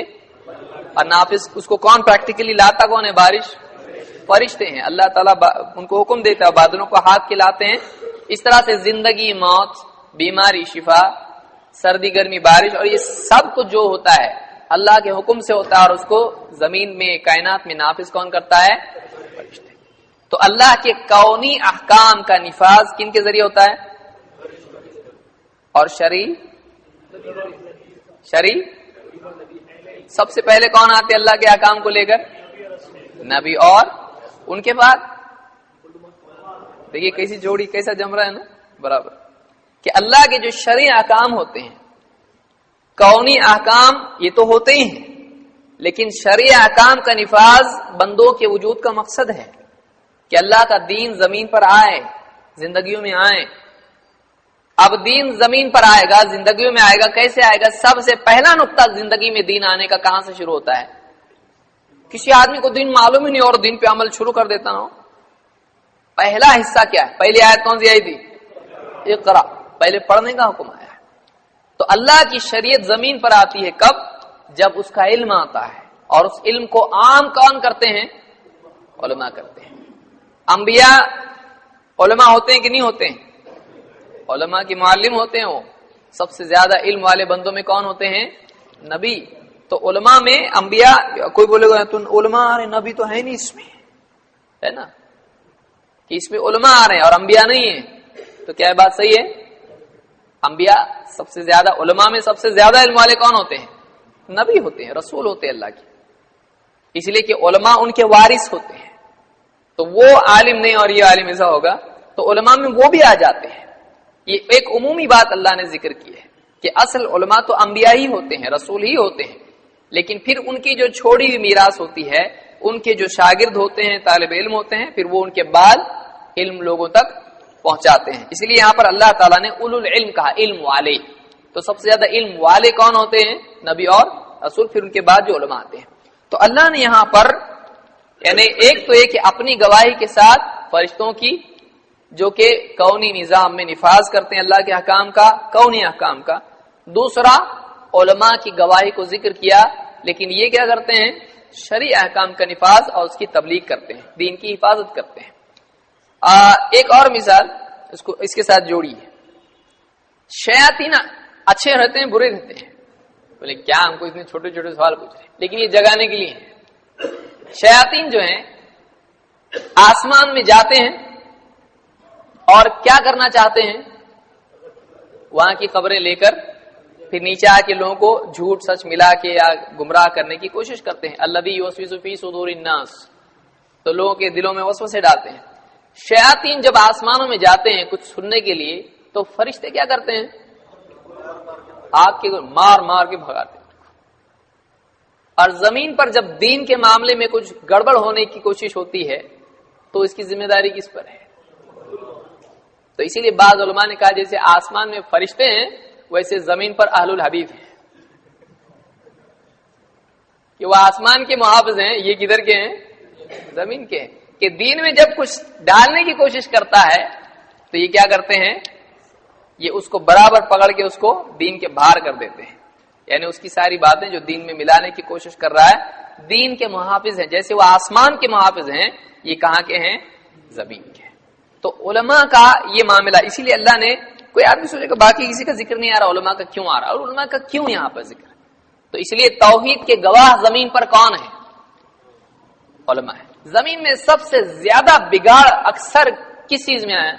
اور نافذ اس کو کون پریکٹیکلی لاتا کون ہے؟ بارش، فرشتے ہیں۔ اللہ تعالیٰ ان کو حکم دیتا ہے، بادلوں کو ہاتھ کے لاتے ہیں۔ اس طرح سے زندگی، موت، بیماری، شفا، سردی، گرمی، بارش، اور یہ سب کچھ جو ہوتا ہے اللہ کے حکم سے ہوتا ہے، اور اس کو زمین میں کائنات میں نافذ کون کرتا ہے؟ فرشتے۔ تو اللہ کے کونی احکام کا نفاذ کن کے ذریعے ہوتا ہے؟ اور شرعی سب سے پہلے کون آتے اللہ کے احکام کو لے کر؟ نبی، اور ان کے بعد دیکھیے کیسی جوڑی، کیسا جم رہا ہے نا برابر، کہ اللہ کے جو شرعی احکام ہوتے ہیں، کونی احکام یہ تو ہوتے ہی ہیں، لیکن شرعی احکام کا نفاذ بندوں کے وجود کا مقصد ہے کہ اللہ کا دین زمین پر آئے، زندگیوں میں آئے۔ اب دین زمین پر آئے گا، زندگیوں میں آئے گا، کیسے آئے گا؟ سب سے پہلا نقطہ زندگی میں دین آنے کا کہاں سے شروع ہوتا ہے؟ کسی آدمی کو دین معلوم ہی نہیں اور دین پہ عمل شروع کر دیتا نا، پہلا حصہ کیا ہے؟ پہلی آیت کون سی آئی تھی؟ اقرا، پہلے پڑھنے کا حکم آیا ہے۔ تو اللہ کی شریعت زمین پر آتی ہے کب؟ جب اس کا علم آتا ہے، اور اس علم کو عام کون کرتے ہیں؟ علماء کرتے ہیں۔ انبیاء علماء ہوتے ہیں کہ نہیں ہوتے ہیں؟ علماء کی معلم ہوتے ہیں۔ وہ سب سے زیادہ علم والے بندوں میں کون ہوتے ہیں؟ نبی۔ تو علماء میں انبیاء، کوئی بولے گا تو علماء آ رہے، نبی تو ہے نہیں اس میں، ہے نا، کہ اس میں علماء آ رہے ہیں اور انبیاء نہیں ہیں، تو کیا بات صحیح ہے؟ انبیاء سب سے زیادہ، علماء میں سب سے زیادہ علم والے کون ہوتے ہیں؟ نبی ہوتے ہیں، رسول ہوتے ہیں اللہ کے، اس لیے کہ علماء ان کے وارث ہوتے ہیں۔ تو وہ عالم نہیں اور یہ عالم ایسا ہوگا، تو علماء میں وہ بھی آ جاتے ہیں۔ یہ ایک عمومی بات اللہ نے ذکر کی ہے کہ اصل علماء تو انبیاء ہی ہوتے ہیں، رسول ہی ہوتے ہیں، لیکن پھر ان کی جو چھوڑی ہوئی میراث ہوتی ہے، ان کے جو شاگرد ہوتے ہیں، طالب علم ہوتے ہیں، پھر وہ ان کے بعد علم لوگوں تک پہنچاتے ہیں. اس لیے یہاں پر اللہ تعالیٰ نے اولو العلم کہا، علم والے. تو سب سے زیادہ علم والے کون ہوتے ہیں؟ نبی اور رسول، پھر ان کے بعد جو علماء آتے ہیں. تو اللہ نے یہاں پر یعنی ایک تو یہ کہ اپنی گواہی کے ساتھ فرشتوں کی جو کہ کونی نظام میں نفاذ کرتے ہیں اللہ کے احکام کا، کونی احکام کا. دوسرا علماء کی گواہی کو ذکر کیا، لیکن یہ کیا کرتے ہیں؟ شرعی احکام کا نفاذ اور اس کی تبلیغ کرتے ہیں، دین کی حفاظت کرتے ہیں. ایک اور مثال اس کے ساتھ جوڑی ہے. شیاطین اچھے رہتے ہیں برے رہتے ہیں؟ بولے کیا ہم کو اتنے چھوٹے چھوٹے سوال پوچھ رہے ہیں، لیکن یہ جگانے کے لیے ہیں. شیاطین جو ہیں آسمان میں جاتے ہیں اور کیا کرنا چاہتے ہیں؟ وہاں کی خبریں لے کر پھر نیچے آ کے لوگوں کو جھوٹ سچ ملا کے یا گمراہ کرنے کی کوشش کرتے ہیں. الذی یوسوس فی صدور الناس، تو لوگوں کے دلوں میں وسوسے ڈالتے ہیں. شیاطین جب آسمانوں میں جاتے ہیں کچھ سننے کے لیے تو فرشتے کیا کرتے ہیں؟ آگ کے مار مار کے بھگاتے ہیں. اور زمین پر جب دین کے معاملے میں کچھ گڑبڑ ہونے کی کوشش ہوتی ہے تو اس کی ذمہ داری کس پر ہے؟ تو اسی لیے بعض علماء نے کہا جیسے آسمان میں فرشتے ہیں ویسے زمین پر اہل الحدیث ہیں، کہ وہ آسمان کے محافظ ہیں، یہ کدھر کے ہیں؟ زمین کے ہیں. کہ دین میں جب کچھ ڈالنے کی کوشش کرتا ہے تو یہ کیا کرتے ہیں؟ یہ اس کو برابر پکڑ کے اس کو دین کے باہر کر دیتے ہیں. یعنی اس کی ساری باتیں جو دین میں ملانے کی کوشش کر رہا ہے دین کے محافظ ہیں. جیسے وہ آسمان کے محافظ ہیں، یہ کہاں کے ہیں؟ زمین کے. تو علماء کا یہ معاملہ، اسی لیے اللہ نے، کوئی آدمی سوچے کہ باقی کسی کا ذکر نہیں آ رہا، علماء کا کیوں آ رہا، اور علماء کا کیوں یہاں پر ذکر؟ تو اس لیے توحید کے گواہ زمین پر کون ہے؟ علماء ہے. زمین میں سب سے زیادہ بگاڑ اکثر کس چیز میں آیا؟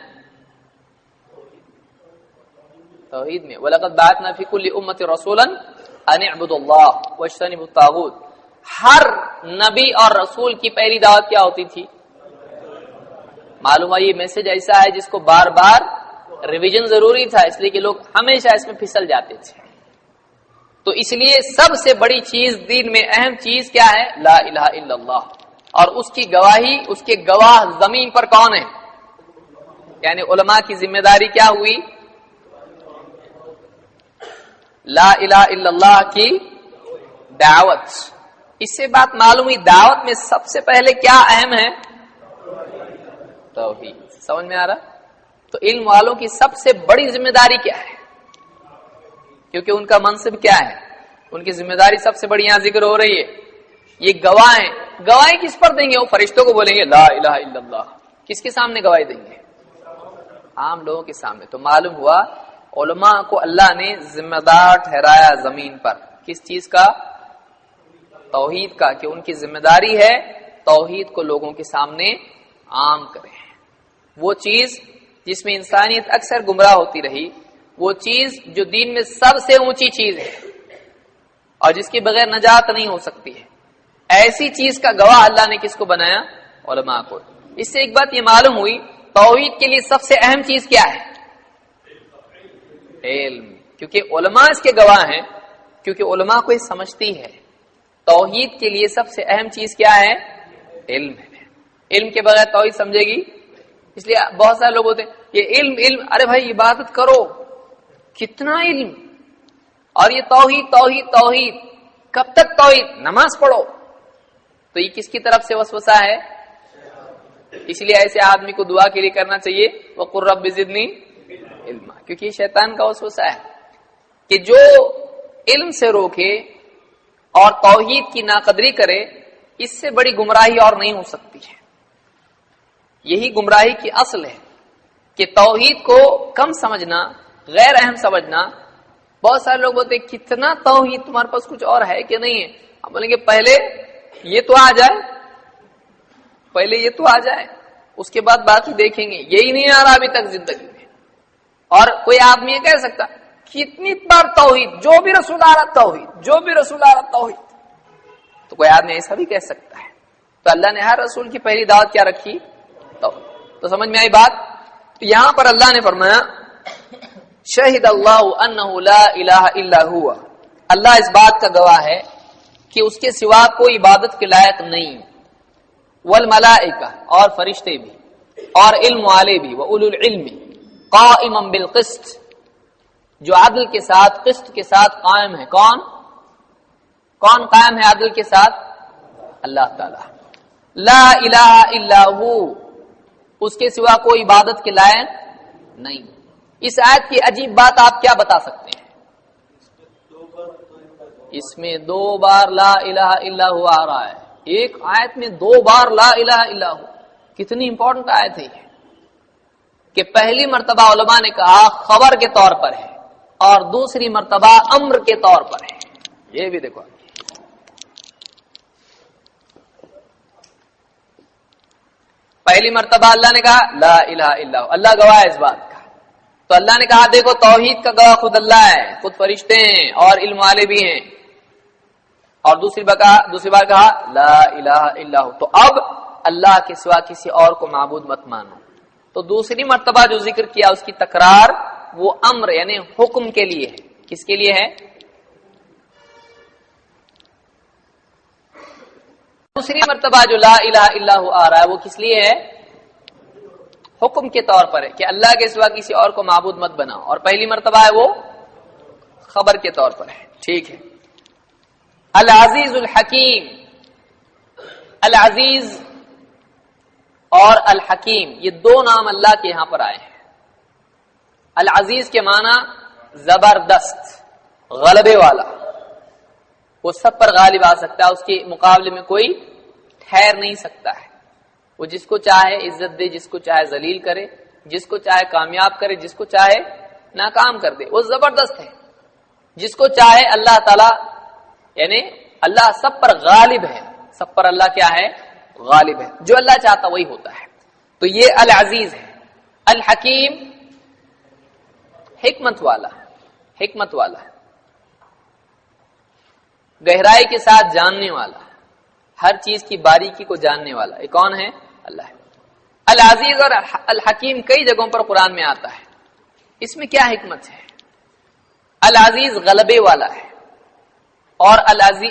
توحید میں. وَلَقَدْ بَعَثْنَا فِي كُلِّ أُمَّةٍ رَسُولًا أَنِ اعْبُدُوا اللَّهَ وَاجْتَنِبُوا الطَّاغُوتَ. ہر نبی اور رسول کی پہلی دعوت کیا ہوتی تھی؟ معلوم ہے یہ میسج ایسا ہے جس کو بار بار ریویژن ضروری تھا، اس لیے کہ لوگ ہمیشہ اس میں پھسل جاتے تھے. تو اس لیے سب سے بڑی چیز دین میں اہم چیز کیا ہے؟ لا الہ الا اللہ. اور اس کی گواہی، اس کے گواہ زمین پر کون ہے؟ یعنی علماء کی ذمہ داری کیا ہوئی؟ لا الہ الا اللہ کی دعوت. اس سے بات معلوم ہوئی دعوت میں سب سے پہلے کیا اہم ہے؟ توحید. سمجھ میں آ رہا؟ تو علم والوں کی سب سے بڑی ذمہ داری کیا ہے؟ کیونکہ ان کا منصب کیا ہے، ان کی ذمہ داری سب سے بڑی یہاں ذکر ہو رہی ہے. یہ گواہ ہیں. گواہی کس پر دیں گے؟ وہ فرشتوں کو بولیں گے لا الہ الا اللہ. کس کے سامنے گواہی دیں گے؟ عام لوگوں کے سامنے. تو معلوم ہوا علماء کو اللہ نے ذمہ دار ٹھہرایا زمین پر کس چیز کا؟ توحید کا. کہ ان کی ذمہ داری ہے توحید کو لوگوں کے سامنے عام کریں. وہ چیز جس میں انسانیت اکثر گمراہ ہوتی رہی، وہ چیز جو دین میں سب سے اونچی چیز ہے اور جس کے بغیر نجات نہیں ہو سکتی ہے، ایسی چیز کا گواہ اللہ نے کس کو بنایا؟ علماء کو. اس سے ایک بات یہ معلوم ہوئی توحید کے لیے سب سے اہم چیز کیا ہے؟ علم. کیونکہ علماء اس کے گواہ ہیں، کیونکہ علماء کو یہ سمجھتی ہے توحید کے لیے سب سے اہم چیز کیا ہے؟ علم ہے. علم کے بغیر توحید سمجھے گی؟ اس لیے بہت سارے لوگ ہوتے ہیں یہ علم علم، ارے بھائی عبادت کرو، کتنا علم، اور یہ توحید توحید توحید، کب تک توحید؟ نماز پڑھو. تو یہ کس کی طرف سے وسوسہ ہے؟ اس لیے ایسے آدمی کو دعا کے لیے کرنا چاہیے وَقُلْ رَبِّ زِدْنِي علما، کیونکہ یہ شیطان کا وسوسہ ہے کہ جو علم سے روکے اور توحید کی ناقدری کرے، اس سے بڑی گمراہی اور نہیں ہو سکتی ہے. یہی گمراہی کی اصل ہے کہ توحید کو کم سمجھنا، غیر اہم سمجھنا. بہت سارے لوگ بولتے ہیں کتنا توحید تمہارے پاس کچھ اور ہے کہ نہیں ہے؟ ہم بولیں گے پہلے یہ تو آ جائے، پہلے یہ تو آ جائے، اس کے بعد باقی دیکھیں گے. یہی نہیں آ رہا ابھی تک زندگی میں. اور کوئی آدمی یہ کہہ سکتا کتنی بار توحید، جو بھی رسول آ رہا توحید، جو بھی رسول آ رہا توحید. تو کوئی آدمی ایسا بھی کہہ سکتا ہے. تو اللہ نے ہر رسول کی پہلی دعوت کیا رکھی؟ تو سمجھ میں آئی بات؟ تو یہاں پر اللہ نے فرمایا شہد اللہ انہ لا الہ الا ہوا. اللہ اس بات کا گواہ ہے کہ اس کے سوا کوئی عبادت کے لائق نہیں. والملائکہ، اور فرشتے بھی. اور علم والے بھی، وَأُولُو الْعِلْمِ قَائِمًا بِالْقِسْطِ، جو عدل کے ساتھ، قسط کے ساتھ قائم ہے۔ کون قائم ہے عدل کے ساتھ؟ اللہ تعالی۔ لا الہ الا ہو، اس کے سوا کوئی عبادت کے لائق نہیں۔ اس آیت کی عجیب بات آپ کیا بتا سکتے ہیں؟ اس میں 2 بار لا الہ الا ہو آ رہا ہے، ایک آیت میں 2 بار لا الہ الا ہو۔ کتنی امپورٹنٹ آیت ہے یہ، کہ پہلی مرتبہ علماء نے کہا خبر کے طور پر ہے اور دوسری مرتبہ امر کے طور پر ہے۔ یہ بھی دیکھو، پہلی مرتبہ اللہ نے کہا لا الہ الا ہو، اللہ گواہ ہے اس بات کا، تو اللہ نے کہا دیکھو توحید کا گواہ خود اللہ ہے، خود فرشتے ہیں اور علم والے بھی ہیں، اور دوسری بار کہا لا الہ الا ہو، تو اب اللہ کے سوا کسی اور کو معبود مت مانو۔ تو دوسری مرتبہ جو ذکر کیا اس کی تکرار وہ امر یعنی حکم کے لیے ہے۔ کس کے لیے ہے؟ دوسری مرتبہ جو لا الہ الا ہو آ رہا ہے وہ کس لیے ہے؟ حکم کے طور پر ہے کہ اللہ کے سوا کسی اور کو معبود مت بناؤ، اور پہلی مرتبہ ہے وہ خبر کے طور پر ہے۔ ٹھیک ہے۔ العزیز الحکیم، العزیز اور الحکیم یہ 2 نام اللہ کے یہاں پر آئے ہیں۔ العزیز کے معنی زبردست، غلبے والا، وہ سب پر غالب آ سکتا ہے، اس کے مقابلے میں کوئی ٹھہر نہیں سکتا ہے۔ وہ جس کو چاہے عزت دے، جس کو چاہے ذلیل کرے، جس کو چاہے کامیاب کرے، جس کو چاہے ناکام کر دے، وہ زبردست ہے۔ جس کو چاہے اللہ تعالی یعنی اللہ سب پر غالب ہے، سب پر اللہ کیا ہے؟ غالب ہے، جو اللہ چاہتا وہی ہوتا ہے۔ تو یہ العزیز ہے۔ الحکیم حکمت والا ہے، حکمت والا ہے، گہرائی کے ساتھ جاننے والا، ہر چیز کی باریکی کو جاننے والا۔ یہ کون ہے؟ اللہ ہے۔ العزیز اور الحکیم کئی جگہوں پر قرآن میں آتا ہے۔ اس میں کیا حکمت ہے؟ العزیز غلبے والا ہے اور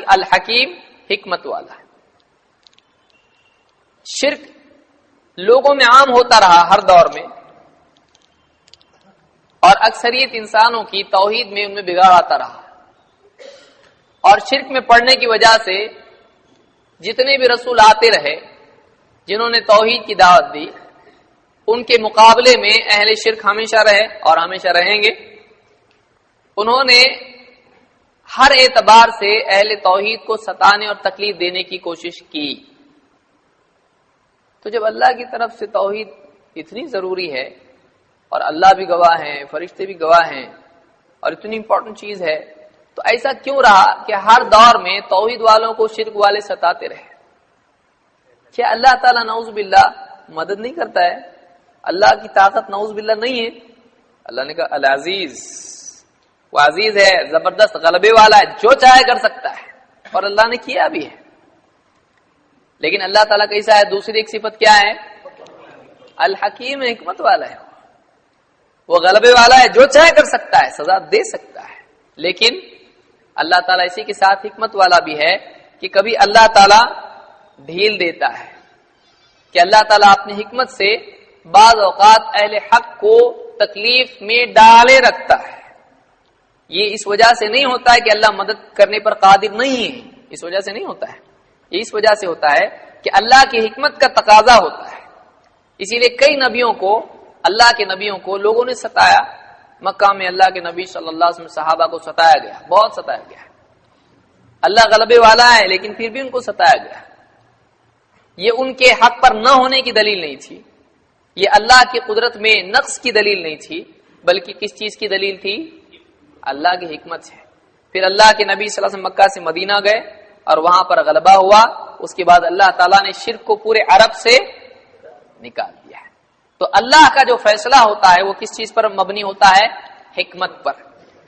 الحکیم حکمت والا ہے۔ شرک لوگوں میں عام ہوتا رہا ہر دور میں، اور اکثریت انسانوں کی توحید میں ان میں بگاڑ آتا رہا، اور شرک میں پڑنے کی وجہ سے جتنے بھی رسول آتے رہے جنہوں نے توحید کی دعوت دی، ان کے مقابلے میں اہل شرک ہمیشہ رہے اور ہمیشہ رہیں گے۔ انہوں نے ہر اعتبار سے اہل توحید کو ستانے اور تکلیف دینے کی کوشش کی۔ تو جب اللہ کی طرف سے توحید اتنی ضروری ہے، اور اللہ بھی گواہ ہیں، فرشتے بھی گواہ ہیں، اور اتنی امپورٹنٹ چیز ہے، تو ایسا کیوں رہا کہ ہر دور میں توحید والوں کو شرک والے ستاتے رہے؟ کیا اللہ تعالیٰ نعوذ باللہ مدد نہیں کرتا ہے؟ اللہ کی طاقت نعوذ باللہ نہیں ہے؟ اللہ نے کہا العزیز، وہ عزیز ہے، زبردست غلبے والا ہے، جو چاہے کر سکتا ہے، اور اللہ نے کیا بھی ہے۔ لیکن اللہ تعالیٰ کیسا ہے؟ دوسری ایک صفت کیا ہے؟ الحکیم، حکمت والا ہے، وہ غلبے والا ہے، جو چاہے کر سکتا ہے، سزا دے سکتا ہے۔ لیکن اللہ تعالیٰ اسی کے ساتھ حکمت والا بھی ہے کہ کبھی اللہ تعالیٰ ڈھیل دیتا ہے، کہ اللہ تعالیٰ اپنی حکمت سے بعض اوقات اہل حق کو تکلیف میں ڈالے رکھتا ہے۔ یہ اس وجہ سے نہیں ہوتا ہے کہ اللہ مدد کرنے پر قادر نہیں ہے، اس وجہ سے نہیں ہوتا ہے، یہ اس وجہ سے ہوتا ہے کہ اللہ کی حکمت کا تقاضا ہوتا ہے۔ اسی لیے کئی نبیوں کو، اللہ کے نبیوں کو لوگوں نے ستایا۔ مکہ میں اللہ کے نبی صلی اللہ علیہ وسلم صحابہ کو ستایا گیا، بہت ستایا گیا۔ اللہ غلبے والا ہے لیکن پھر بھی ان کو ستایا گیا۔ یہ ان کے حق پر نہ ہونے کی دلیل نہیں تھی، یہ اللہ کی قدرت میں نقص کی دلیل نہیں تھی، بلکہ کس چیز کی دلیل تھی؟ اللہ کی حکمت ہے۔ پھر اللہ کے نبی صلی اللہ علیہ وسلم مکہ سے مدینہ گئے اور وہاں پر غلبہ ہوا، اس کے بعد اللہ تعالیٰ نے شرک کو پورے عرب سے نکال دیا ہے۔ تو اللہ کا جو فیصلہ ہوتا ہے وہ کس چیز پر مبنی ہوتا ہے؟ حکمت پر۔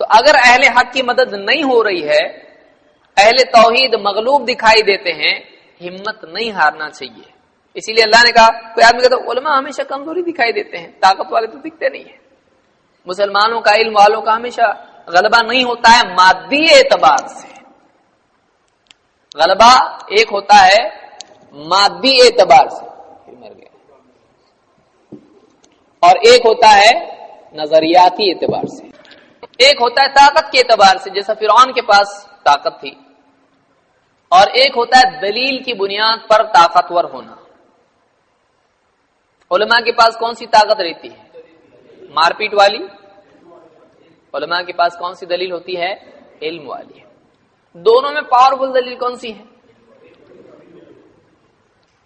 تو اگر اہل حق کی مدد نہیں ہو رہی ہے، اہل توحید مغلوب دکھائی دیتے ہیں، ہمت نہیں ہارنا چاہیے۔ اسی لیے اللہ نے کہا، کوئی آدمی کہتا ہے علماء ہمیشہ کمزوری دکھائی دیتے ہیں، طاقت والے تو دکھتے نہیں ہیں۔ مسلمانوں کا، علم والوں کا ہمیشہ غلبہ نہیں ہوتا ہے مادی اعتبار سے، غلبہ ایک ہوتا ہے مادی اعتبار سے۔ پھر مر گیا، اور ایک ہوتا ہے نظریاتی اعتبار سے، ایک ہوتا ہے طاقت کے اعتبار سے جیسا فرعون کے پاس طاقت تھی، اور ایک ہوتا ہے دلیل کی بنیاد پر طاقتور ہونا۔ علماء کے پاس کون سی طاقت رہتی ہے؟ مار پیٹ والی۔ علماء کے پاس کون سی دلیل ہوتی ہے؟ علم والی۔ دونوں میں پاورفل دلیل کون سی ہے؟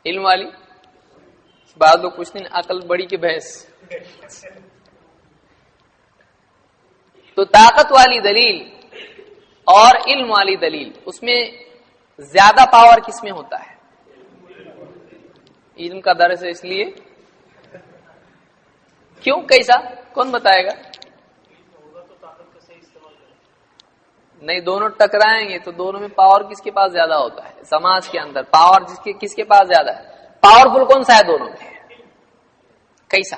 علم والی۔ بعض لوگ پوچھتے ہیں عقل بڑی کہ بحث؟ تو طاقت والی دلیل اور علم والی دلیل، اس میں زیادہ پاور کس میں ہوتا ہے؟ علم کا درس ہے اس لیے۔ کیوں؟ کیسا؟ کون بتائے گا؟ نہیں، دونوں ٹکرائیں گے تو دونوں میں پاور کس کے پاس زیادہ ہوتا ہے؟ سماج کے اندر پاور کس کے پاس زیادہ ہے؟ پاورفل کون سا ہے دونوں میں؟ کیسا؟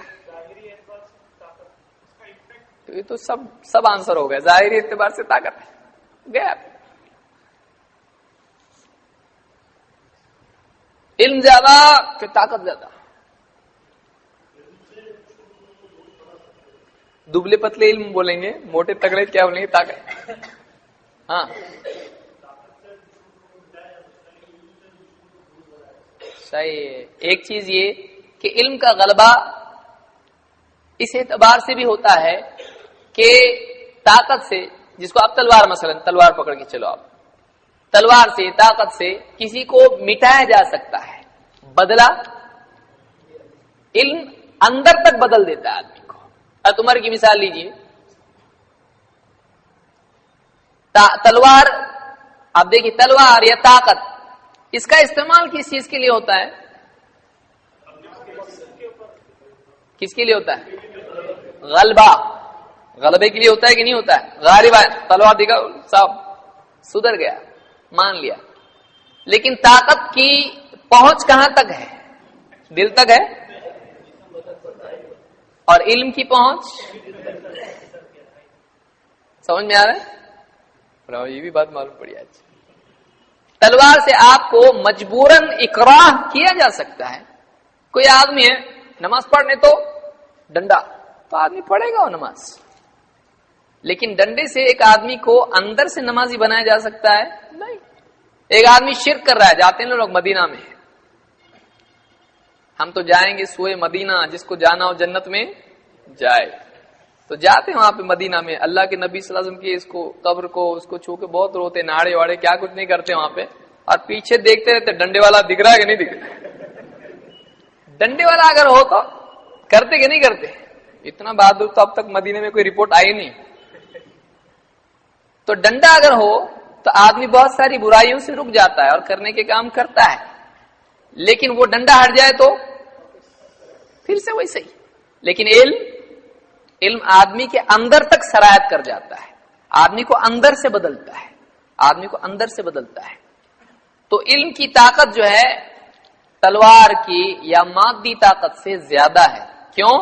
تو یہ تو سب آنسر ہو گیا، ظاہری اعتبار سے طاقت ہے گیا۔ علم زیادہ کہ طاقت زیادہ؟ دبلے پتلے علم بولیں گے، موٹے تگڑے کیا بولیں گے؟ طاقت۔ ہاں صحیح ہے۔ ایک چیز یہ کہ علم کا غلبہ اس اعتبار سے بھی ہوتا ہے کہ طاقت سے، جس کو آپ تلوار، مثلا تلوار پکڑ کے چلو، آپ تلوار سے، طاقت سے کسی کو مٹایا جا سکتا ہے، بدلا علم اندر تک بدل دیتا ہے آدمی کو۔ عمر کی مثال لیجیے، تلوار، آپ دیکھیے تلوار یا طاقت، اس کا استعمال کس چیز کے لیے ہوتا ہے؟ کس کے لیے ہوتا ہے؟ غلبہ، غلبے کے لیے ہوتا ہے کہ نہیں ہوتا ہے؟ غالب ہے، تلوار دیکھا صاحب سدھر گیا، مان لیا۔ لیکن طاقت کی پہنچ کہاں تک ہے؟ دل تک ہے۔ اور علم کی پہنچ سمجھ میں آ رہا ہے؟ یہ بھی بات معلوم پڑی آج۔ تلوار سے آپ کو مجبوراً اکراہ کیا جا سکتا ہے۔ کوئی آدمی ہے نماز پڑھنے تو ڈنڈا، تو آدمی پڑھے گا وہ نماز، لیکن ڈنڈے سے ایک آدمی کو اندر سے نمازی بنایا جا سکتا ہے؟ نہیں۔ ایک آدمی شرک کر رہا ہے، جاتے ہیں لوگ مدینہ میں، ہم تو جائیں گے سوئے مدینہ، جس کو جانا ہو جنت میں جائے، تو جاتے ہیں وہاں پہ مدینہ میں، اللہ کے نبی صلی اللہ علیہ وسلم کی اس کو قبر کو اس کو چھو کے بہت روتے، ناڑے واڑے کیا کچھ نہیں کرتے وہاں پہ، اور پیچھے دیکھتے رہتے ڈنڈے والا دکھ رہا ہے کہ نہیں دکھ رہا۔ ڈنڈے والا اگر ہو تو کرتے کہ نہیں کرتے؟ اتنا بہادر تو اب تک مدینے میں کوئی رپورٹ آئی نہیں۔ تو ڈنڈا اگر ہو تو آدمی بہت ساری برائیوں سے رک جاتا ہے اور کرنے کے کام کرتا ہے، لیکن وہ ڈنڈا ہٹ جائے تو پھر سے ویسے ہی۔ لیکن علم آدمی کے اندر تک سرایت کر جاتا ہے، آدمی کو اندر سے بدلتا ہے، آدمی کو اندر سے بدلتا ہے۔ تو علم کی طاقت جو ہے تلوار کی یا مادی طاقت سے زیادہ ہے۔ کیوں؟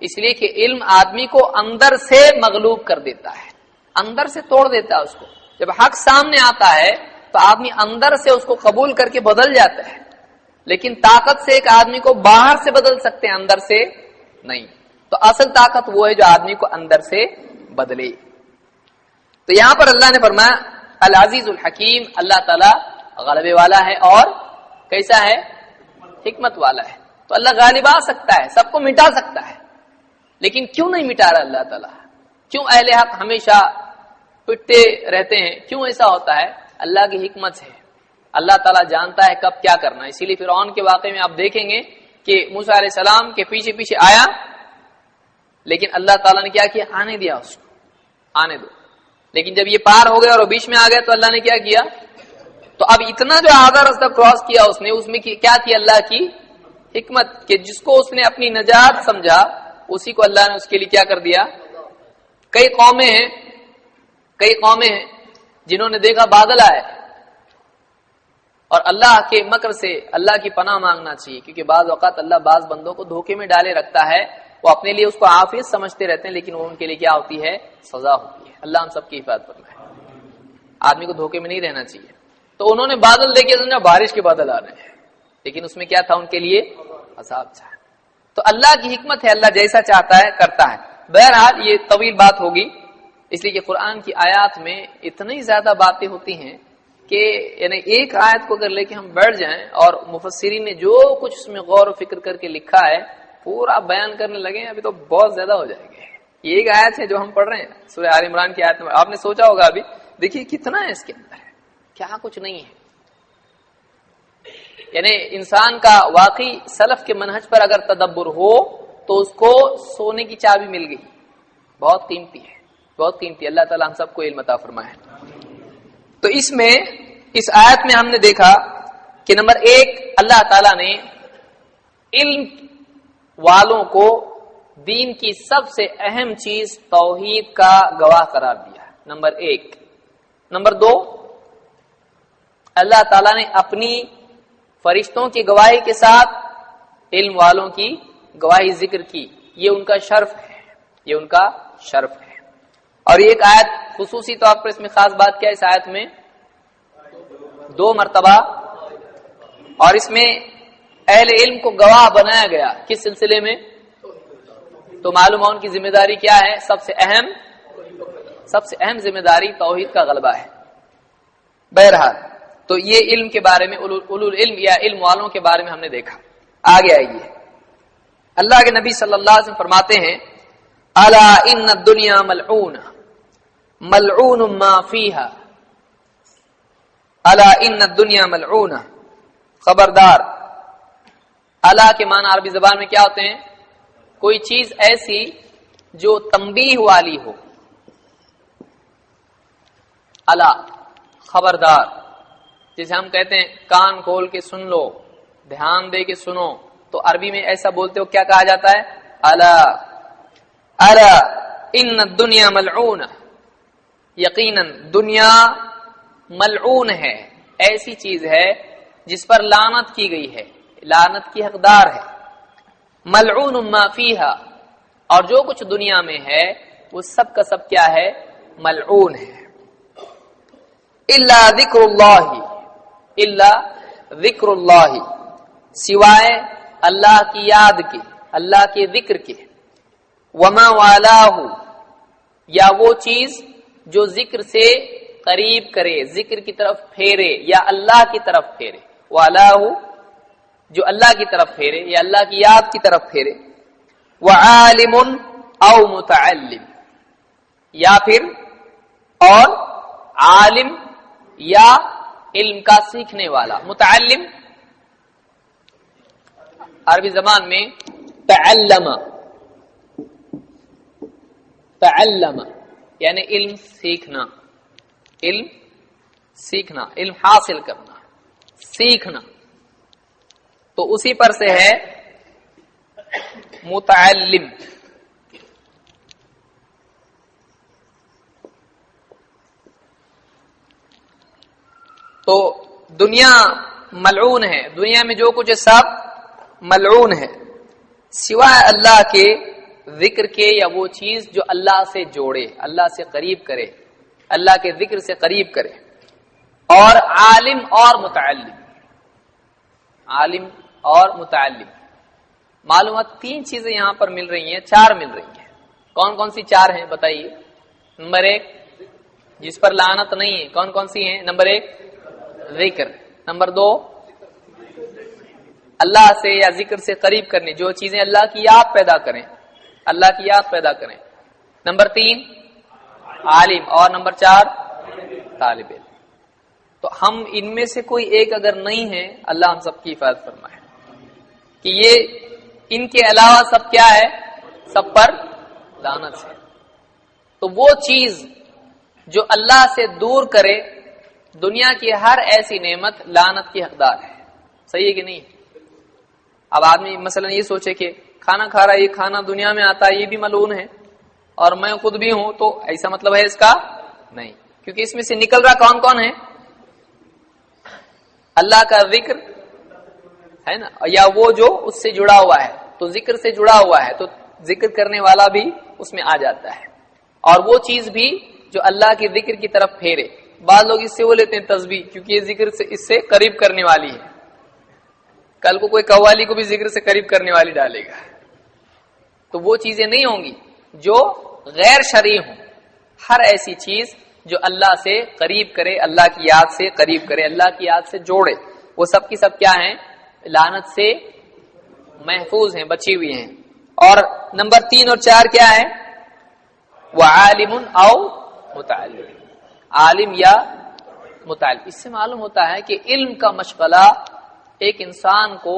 اس لیے کہ علم آدمی کو اندر سے مغلوب کر دیتا ہے، اندر سے توڑ دیتا ہے اس کو۔ جب حق سامنے آتا ہے تو آدمی اندر سے اس کو قبول کر کے بدل جاتا ہے، لیکن طاقت سے ایک آدمی کو باہر سے بدل سکتے ہیں، اندر سے نہیں۔ تو اصل طاقت وہ ہے جو آدمی کو اندر سے بدلے۔ تو یہاں پر اللہ نے فرمایا العزیز الحکیم، اللہ تعالیٰ غلبے والا ہے اور کیسا ہے؟ حکمت والا ہے۔ تو اللہ غالب آ سکتا ہے، سب کو مٹا سکتا ہے، لیکن کیوں نہیں مٹا رہا اللہ تعالیٰ؟ کیوں اہل حق ہمیشہ پٹتے رہتے ہیں؟ کیوں ایسا ہوتا ہے؟ اللہ کی حکمت ہے، اللہ تعالیٰ جانتا ہے کب کیا کرنا ہے۔ اسی لیے فرعون کے واقعے میں آپ دیکھیں گے کہ موسیٰ علیہ السلام کے پیچھے پیچھے آیا، لیکن اللہ تعالیٰ نے کیا کیا؟ آنے دیا اس کو، آنے دو۔ لیکن جب یہ پار ہو گیا اور بیچ میں آ گیا تو اللہ نے کیا کیا؟ تو اب اتنا جو آدھا راستہ کراس کیا اس میں کیا تھی اللہ کی حکمت، کہ جس کو اس نے اپنی نجات سمجھا اسی کو اللہ نے اس کے لیے کیا کر دیا؟ کئی قومیں ہیں جنہوں نے دیکھا بادل آئے، اور اللہ کے مکر سے اللہ کی پناہ مانگنا چاہیے، کیونکہ بعض اوقات اللہ بعض بندوں کو دھوکے میں ڈالے رکھتا ہے، وہ اپنے لیے اس کو عافیت سمجھتے رہتے ہیں، لیکن وہ ان کے لیے کیا ہوتی ہے؟ سزا ہوتی ہے۔ اللہ ہم سب کی حفاظت فرمائے۔ آدمی کو دھوکے میں نہیں رہنا چاہیے۔ تو انہوں نے بادل دیکھے، سمجھا بارش کے بادل آ رہے ہیں، لیکن اس میں کیا تھا؟ ان کے لیے عذاب تھا۔ تو اللہ کی حکمت ہے، اللہ جیسا چاہتا ہے کرتا ہے. بہرحال یہ طویل بات ہوگی، اس لیے کہ قرآن کی آیات میں اتنی زیادہ باتیں ہوتی ہیں کہ یعنی ایک آیت کو اگر لے کے ہم بیٹھ جائیں اور مفسرین نے جو کچھ اس میں غور و فکر کر کے لکھا ہے پورا بیان کرنے لگے ابھی تو بہت زیادہ ہو جائے گے. یہ ایک آیت ہے جو ہم پڑھ رہے ہیں سورہ آل عمران کی آیت میں، آپ نے سوچا ہوگا ابھی دیکھیے کتنا ہے اس کے اندر، کیا کچھ نہیں ہے. یعنی انسان کا واقعی سلف کے منہج پر اگر تدبر ہو تو اس کو سونے کی چابی مل گئی، بہت قیمتی ہے، بہت قیمتی. اللہ تعالی ہم سب کو علم عطا فرمائے. تو اس میں اس آیت میں ہم نے دیکھا کہ نمبر 1 اللہ تعالی نے علم والوں کو دین کی سب سے اہم چیز توحید کا گواہ قرار دیا، نمبر 1. نمبر 2 اللہ تعالی نے اپنی فرشتوں کی گواہی کے ساتھ علم والوں کی گواہی ذکر کی. یہ ان کا شرف ہے، یہ ان کا شرف ہے. اور ایک آیت خصوصی طور پر اس میں خاص بات کیا ہے، اس آیت میں 2 مرتبہ اور اس میں اہل علم کو گواہ بنایا گیا. کس سلسلے میں؟ تو معلوم ہے ان کی ذمہ داری کیا ہے، سب سے اہم ذمہ داری توحید کا غلبہ ہے. بہرحال تو یہ علم کے بارے میں اولو العلم یا علم والوں کے بارے میں ہم نے دیکھا. آگے آئیے، اللہ کے نبی صلی اللہ علیہ وسلم فرماتے ہیں الا ان الدنیا ملعونہ ملعون ما فیہا، الا ان الدنیا ملعونہ، خبردار. الا کے معنی عربی زبان میں کیا ہوتے ہیں؟ کوئی چیز ایسی جو تنبیہ والی ہو. الا خبردار، جسے ہم کہتے ہیں کان کھول کے سن لو، دھیان دے کے سنو، تو عربی میں ایسا بولتے ہو کیا کہا جاتا ہے؟ الا الا ان الدنیا ملعون، یقیناً دنیا ملعون ہے، ایسی چیز ہے جس پر لعنت کی گئی ہے، لعنت کی حقدار ہے. ملعون ما فیہا، اور جو کچھ دنیا میں ہے وہ سب کا سب کیا ہے؟ ملعون ہے. الا ذکر اللہ، الا ذکر اللہ، سوائے اللہ کی یاد کے، اللہ کے ذکر کے. وما والاہ، یا وہ چیز جو ذکر سے قریب کرے، ذکر کی طرف پھیرے یا اللہ کی طرف پھیرے. والاہ جو اللہ کی طرف پھیرے یا اللہ کی یاد کی طرف پھیرے. وعالم او متعلم، یا پھر اور عالم یا علم کا سیکھنے والا. متعلم عربی زبان میں تعلم یعنی علم سیکھنا، علم سیکھنا، علم حاصل کرنا، سیکھنا. تو اسی پر سے ہے متعلم. تو دنیا ملعون ہے، دنیا میں جو کچھ ہے سب ملعون ہے سوائے اللہ کے ذکر کے، یا وہ چیز جو اللہ سے جوڑے، اللہ سے قریب کرے، اللہ کے ذکر سے قریب کرے. اور عالم اور متعلم، عالم اور متعلم. معلومات 3 چیزیں یہاں پر مل رہی ہیں، 4 مل رہی ہیں. کون کون سی 4 ہیں بتائیے؟ نمبر 1 جس پر لعنت نہیں ہے، کون کون سی ہیں؟ نمبر 1 ذکر. نمبر 2 اللہ سے یا ذکر سے قریب کرنے، جو چیزیں اللہ کی یاد پیدا کریں، اللہ کی یاد پیدا کریں. نمبر 3 عالم، اور نمبر 4 طالب علم. تو ہم ان میں سے کوئی ایک اگر نہیں ہے، اللہ ہم سب کی حفاظت فرمائے کہ یہ ان کے علاوہ سب کیا ہے؟ سب پر لعنت ہے. تو وہ چیز جو اللہ سے دور کرے، دنیا کی ہر ایسی نعمت لعنت کی حقدار ہے. صحیح ہے کہ نہیں؟ اب آدمی مثلا یہ سوچے کہ کھانا کھا رہا ہے، یہ کھانا دنیا میں آتا ہے، یہ بھی ملعون ہے اور میں خود بھی ہوں، تو ایسا مطلب ہے اس کا؟ نہیں، کیونکہ اس میں سے نکل رہا کون کون ہے؟ اللہ کا ذکر ہے نا، یا وہ جو اس سے جڑا ہوا ہے. تو ذکر سے جڑا ہوا ہے تو ذکر کرنے والا بھی اس میں آ جاتا ہے، اور وہ چیز بھی جو اللہ کے ذکر کی طرف پھیرے. بعض لوگ اس سے وہ لیتے ہیں تسبیح، کیونکہ یہ ذکر سے اس سے قریب کرنے والی ہے. کل کو کوئی قوالی کو بھی ذکر سے قریب کرنے والی ڈالے گا، تو وہ چیزیں نہیں ہوں گی جو غیر شرعی ہوں. ہر ایسی چیز جو اللہ سے قریب کرے، اللہ کی یاد سے قریب کرے، اللہ کی یاد سے جوڑے، وہ سب کی سب کیا ہیں؟ لعنت سے محفوظ ہیں، بچی ہوئی ہیں. اور نمبر 3 اور 4 کیا ہے؟ وعالم او متعلم، عالم یا متعلم. اس سے معلوم ہوتا ہے کہ علم کا مشغلہ ایک انسان کو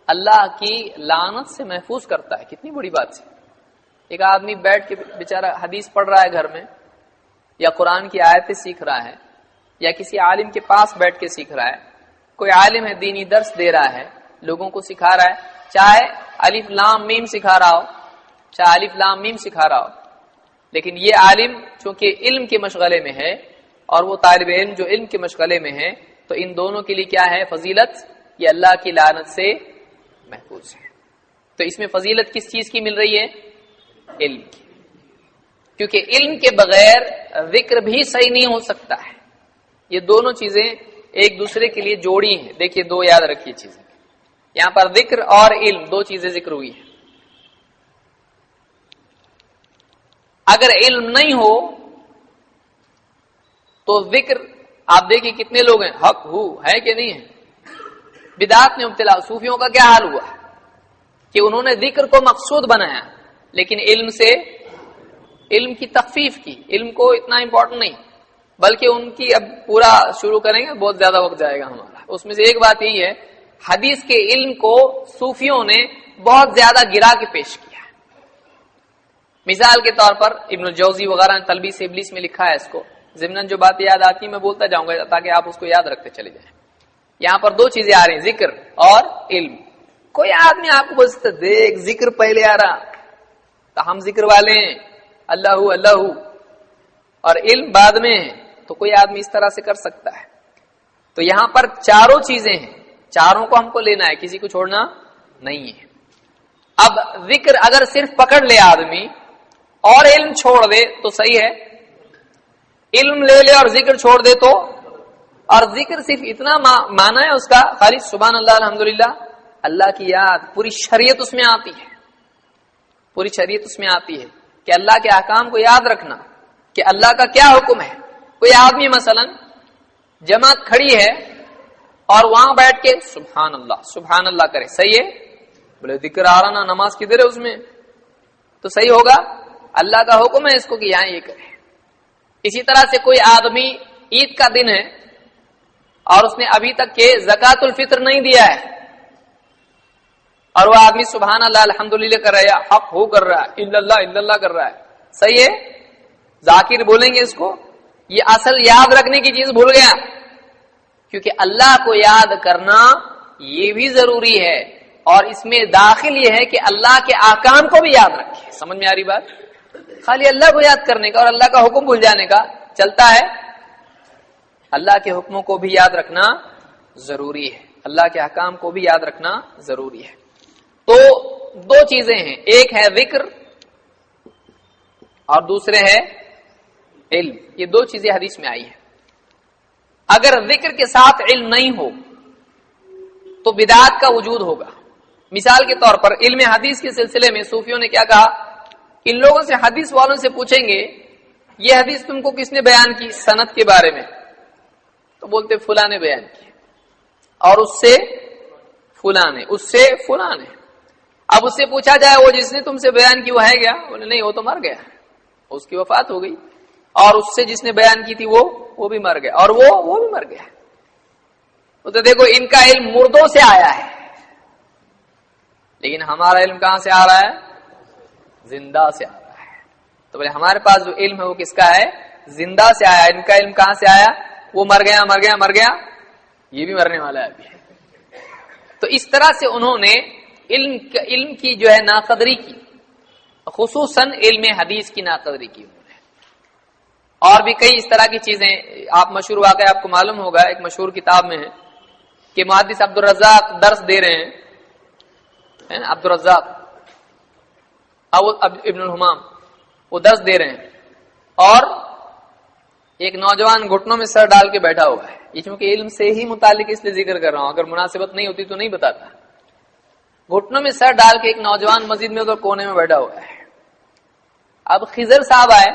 اللہ کی لعنت سے محفوظ کرتا ہے. کتنی بڑی بات ہے. ایک آدمی بیٹھ کے بیچارہ حدیث پڑھ رہا ہے گھر میں، یا قرآن کی آیتیں سیکھ رہا ہے، یا کسی عالم کے پاس بیٹھ کے سیکھ رہا ہے. کوئی عالم ہے، دینی درس دے رہا ہے، لوگوں کو سکھا رہا ہے، چاہے الف لام میم سکھا رہا ہو، چاہے الف لام میم سکھا رہا ہو، لیکن یہ عالم چونکہ علم کے مشغلے میں ہے اور وہ طالب علم جو علم کے مشغلے میں ہے، تو ان دونوں کے لیے کیا ہے فضیلت؟ یہ اللہ کی لعنت سے محفوظ ہے. تو اس میں فضیلت کس چیز کی مل رہی ہے؟ علم کی. کیونکہ علم کے بغیر ذکر بھی صحیح نہیں ہو سکتا ہے. یہ دونوں چیزیں ایک دوسرے کے لیے جوڑی ہیں. دیکھیے دو یاد رکھیے چیزیں، یہاں پر ذکر اور علم دو چیزیں ذکر ہوئی ہیں. اگر علم نہیں ہو تو ذکر، آپ دیکھیں کتنے لوگ ہیں حق ہو ہے کہ نہیں ہے. بدعات میں مبتلا صوفیوں کا کیا حال ہوا کہ انہوں نے ذکر کو مقصود بنایا، لیکن علم سے علم کی تخفیف کی. علم کو اتنا امپورٹنٹ نہیں، بلکہ ان کی اب پورا شروع کریں گے بہت زیادہ وقت جائے گا ہمارا. اس میں سے ایک بات یہی ہے، حدیث کے علم کو صوفیوں نے بہت زیادہ گرا کے پیش کیا. مثال کے طور پر ابن الجوزی وغیرہ نے تلبیس ابلیس میں لکھا ہے اس کو. ضمناً جو باتیں یاد آتی ہیں میں بولتا جاؤں گا تاکہ آپ اس کو یاد رکھتے چلے جائیں. یہاں پر دو چیزیں آ رہی ہیں، ذکر اور علم. کوئی آدمی آپ کو بولتا دیکھ ذکر پہلے آ رہا تو ہم ذکر والے ہیں، اللہ اللہ، اور علم بعد میں ہے، تو کوئی آدمی اس طرح سے کر سکتا ہے. تو یہاں پر چاروں چیزیں ہیں، چاروں کو ہم کو لینا ہے، کسی کو چھوڑنا نہیں ہے. اب ذکر اگر صرف پکڑ لے آدمی اور علم چھوڑ دے تو صحیح ہے، علم لے لے اور ذکر چھوڑ دے تو، اور ذکر صرف اتنا مانا ہے اس کا خالی سبحان اللہ الحمدللہ، اللہ کی یاد، پوری شریعت اس میں آتی ہے، پوری شریعت اس میں آتی ہے کہ اللہ کے احکام کو یاد رکھنا کہ اللہ کا کیا حکم ہے. کوئی آدمی مثلا جماعت کھڑی ہے اور وہاں بیٹھ کے سبحان اللہ کرے، صحیح ہے؟ بولے ذکر آ رہا نا، نماز کدھر ہے اس میں؟ تو صحیح ہوگا؟ اللہ کا حکم ہے اس کو کہ یہاں یہ کرے. اسی طرح سے کوئی آدمی عید کا دن ہے اور اس نے ابھی تک کے زکات الفطر نہیں دیا ہے، اور وہ آدمی سبحان اللہ الحمدللہ کر رہا ہے، حق ہو کر رہا ہے، الا اللہ کر رہا ہے، صحیح ہے؟ ذاکر بولیں گے اس کو؟ یہ اصل یاد رکھنے کی چیز بھول گیا. کیونکہ اللہ کو یاد کرنا یہ بھی ضروری ہے، اور اس میں داخل یہ ہے کہ اللہ کے احکام کو بھی یاد رکھے. سمجھ میں آ رہی بات؟ خالی اللہ کو یاد کرنے کا اور اللہ کا حکم بھول جانے کا چلتا ہے؟ اللہ کے حکموں کو بھی یاد رکھنا ضروری ہے، اللہ کے احکام کو بھی یاد رکھنا ضروری ہے. تو دو چیزیں ہیں، ایک ہے ذکر اور دوسرے ہے علم. یہ دو چیزیں حدیث میں آئی ہیں. اگر ذکر کے ساتھ علم نہیں ہو تو بدعات کا وجود ہوگا. مثال کے طور پر علم حدیث کے سلسلے میں صوفیوں نے کیا کہا، ان لوگوں سے حدیث والوں سے پوچھیں گے یہ حدیث تم کو کس نے بیان کی سند کے بارے میں، تو بولتے فلاں نے بیان کی، اور اس سے فلاں نے، اس سے فلاں نے. اب اس سے پوچھا جائے وہ جس نے تم سے بیان کی وہ ہے کیا؟ بولے نہیں، وہ تو مر گیا، اس کی وفات ہو گئی. اور اس سے جس نے بیان کی تھی وہ بھی مر گیا، اور وہ بھی مر گیا. تو دیکھو ان کا علم مردوں سے آیا ہے، لیکن ہمارا علم کہاں سے آ رہا ہے؟ زندہ سے آ رہا ہے. تو بولے ہمارے پاس جو علم ہے وہ کس کا ہے؟ زندہ سے آیا. ان کا علم کہاں سے آیا؟ وہ مر گیا، یہ بھی مرنے والا ہے ابھی. تو اس طرح سے انہوں نے علم کی جو ہے ناقدری کی، خصوصاً علم حدیث کی ناقدری کی. اور بھی کئی اس طرح کی چیزیں، آپ مشہور واقعہ آپ کو معلوم ہوگا، ایک مشہور کتاب میں ہے کہ محدث عبد الرزاق درس دے رہے ہیں، عبد الرزاق ابن الحمام، وہ درس دے رہے ہیں، اور ایک نوجوان گھٹنوں میں سر ڈال کے بیٹھا ہوا ہے. یہ چونکہ علم سے ہی متعلق اس لیے ذکر کر رہا ہوں، اگر مناسبت نہیں ہوتی تو نہیں بتاتا. گھٹنوں میں سر ڈال کے ایک نوجوان مسجد میں ادھر کونے میں بیٹھا ہوا ہے. اب خضر صاحب آئے,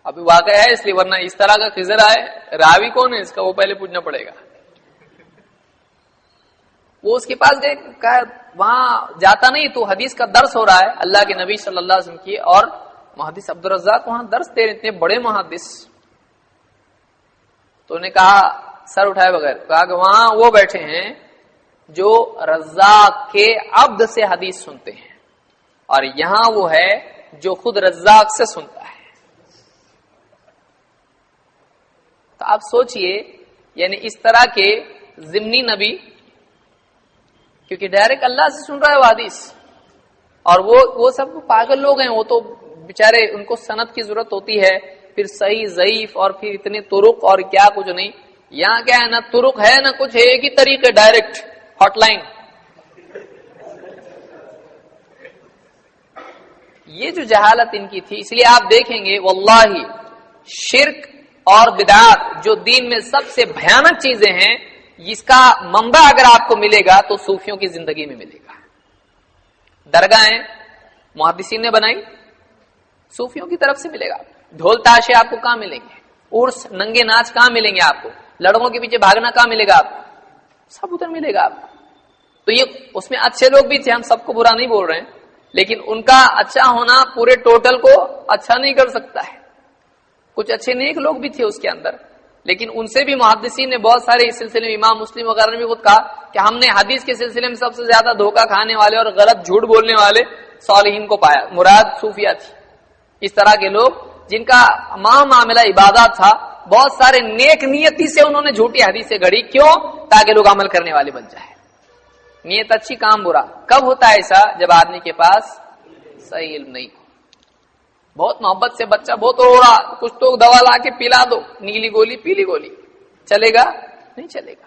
ابھی واقعہ ہے اس لیے, ورنہ اس طرح کا خضر آئے, راوی کون ہے اس کا وہ پہلے پوچھنا پڑے گا. وہ اس کے پاس گئے, کہا وہاں جاتا نہیں, تو حدیث کا درس ہو رہا ہے اللہ کے نبی صلی اللہ علیہ وسلم کی, اور محدث عبدالرزاق وہاں درس دے رہے, اتنے بڑے محدث. تو انہوں نے کہا سر اٹھائے بغیر, کہا کہ وہاں وہ بیٹھے ہیں جو رزاق کے عبد سے حدیث سنتے ہیں, اور یہاں وہ ہے جو خود رزاق سے سنتا ہے. تو آپ سوچئے, یعنی اس طرح کے ضمنی نبی, کیونکہ ڈائریکٹ اللہ سے سن رہا ہے وہ حدیث, اور وہ سب پاگل لوگ ہیں, وہ تو بیچارے ان کو سند کی ضرورت ہوتی ہے, پھر صحیح ضعیف اور پھر اتنے طرق اور کیا کچھ نہیں. یہاں کیا ہے, نہ طرق ہے نہ کچھ ہے, ایک ہی طریقے ڈائریکٹ ہاٹ لائن. یہ جو جہالت ان کی تھی, اس لیے آپ دیکھیں گے واللہ شرک اور بدعات جو دین میں سب سے بھیانک چیزیں ہیں, اس کا منبع اگر آپ کو ملے گا تو صوفیوں کی زندگی میں ملے گا. درگاہیں محدثین نے بنائی, صوفیوں کی طرف سے ملے گا. ڈھول تاشے آپ کو کہاں ملیں گے, عرس ننگے ناچ کہاں ملیں گے آپ کو, لڑکوں کے پیچھے بھاگنا کہاں ملے گا آپ کو, سب ادھر ملے گا آپ کو. تو یہ اس میں اچھے لوگ بھی تھے, ہم سب کو برا نہیں بول رہے ہیں, لیکن ان کا اچھا ہونا پورے ٹوٹل کو اچھا نہیں کر سکتا ہے. کچھ اچھے نیک لوگ بھی تھے اس کے اندر, لیکن ان سے بھی محدثین نے بہت سارے اس سلسلے میں, امام مسلم وغیرہ نے بھی خود کہا کہ ہم نے حدیث کے سلسلے میں سب سے زیادہ دھوکہ کھانے والے اور غلط جھوٹ بولنے والے صالحین کو پایا, مراد صوفیہ تھی. اس طرح کے لوگ جن کا معاملہ عبادات تھا, بہت سارے نیک نیتی سے انہوں نے جھوٹی حدیثیں گھڑی, کیوں؟ تاکہ لوگ عمل کرنے والے بن جائے. نیت اچھی کام برا. کب ہوتا ہے ایسا؟ جب آدمی کے پاس صحیح علم نہیں. بہت محبت سے بچہ بہت رو رہا, کچھ تو دوا لا کے پلا دو, نیلی گولی پیلی گولی, چلے گا؟ نہیں چلے گا.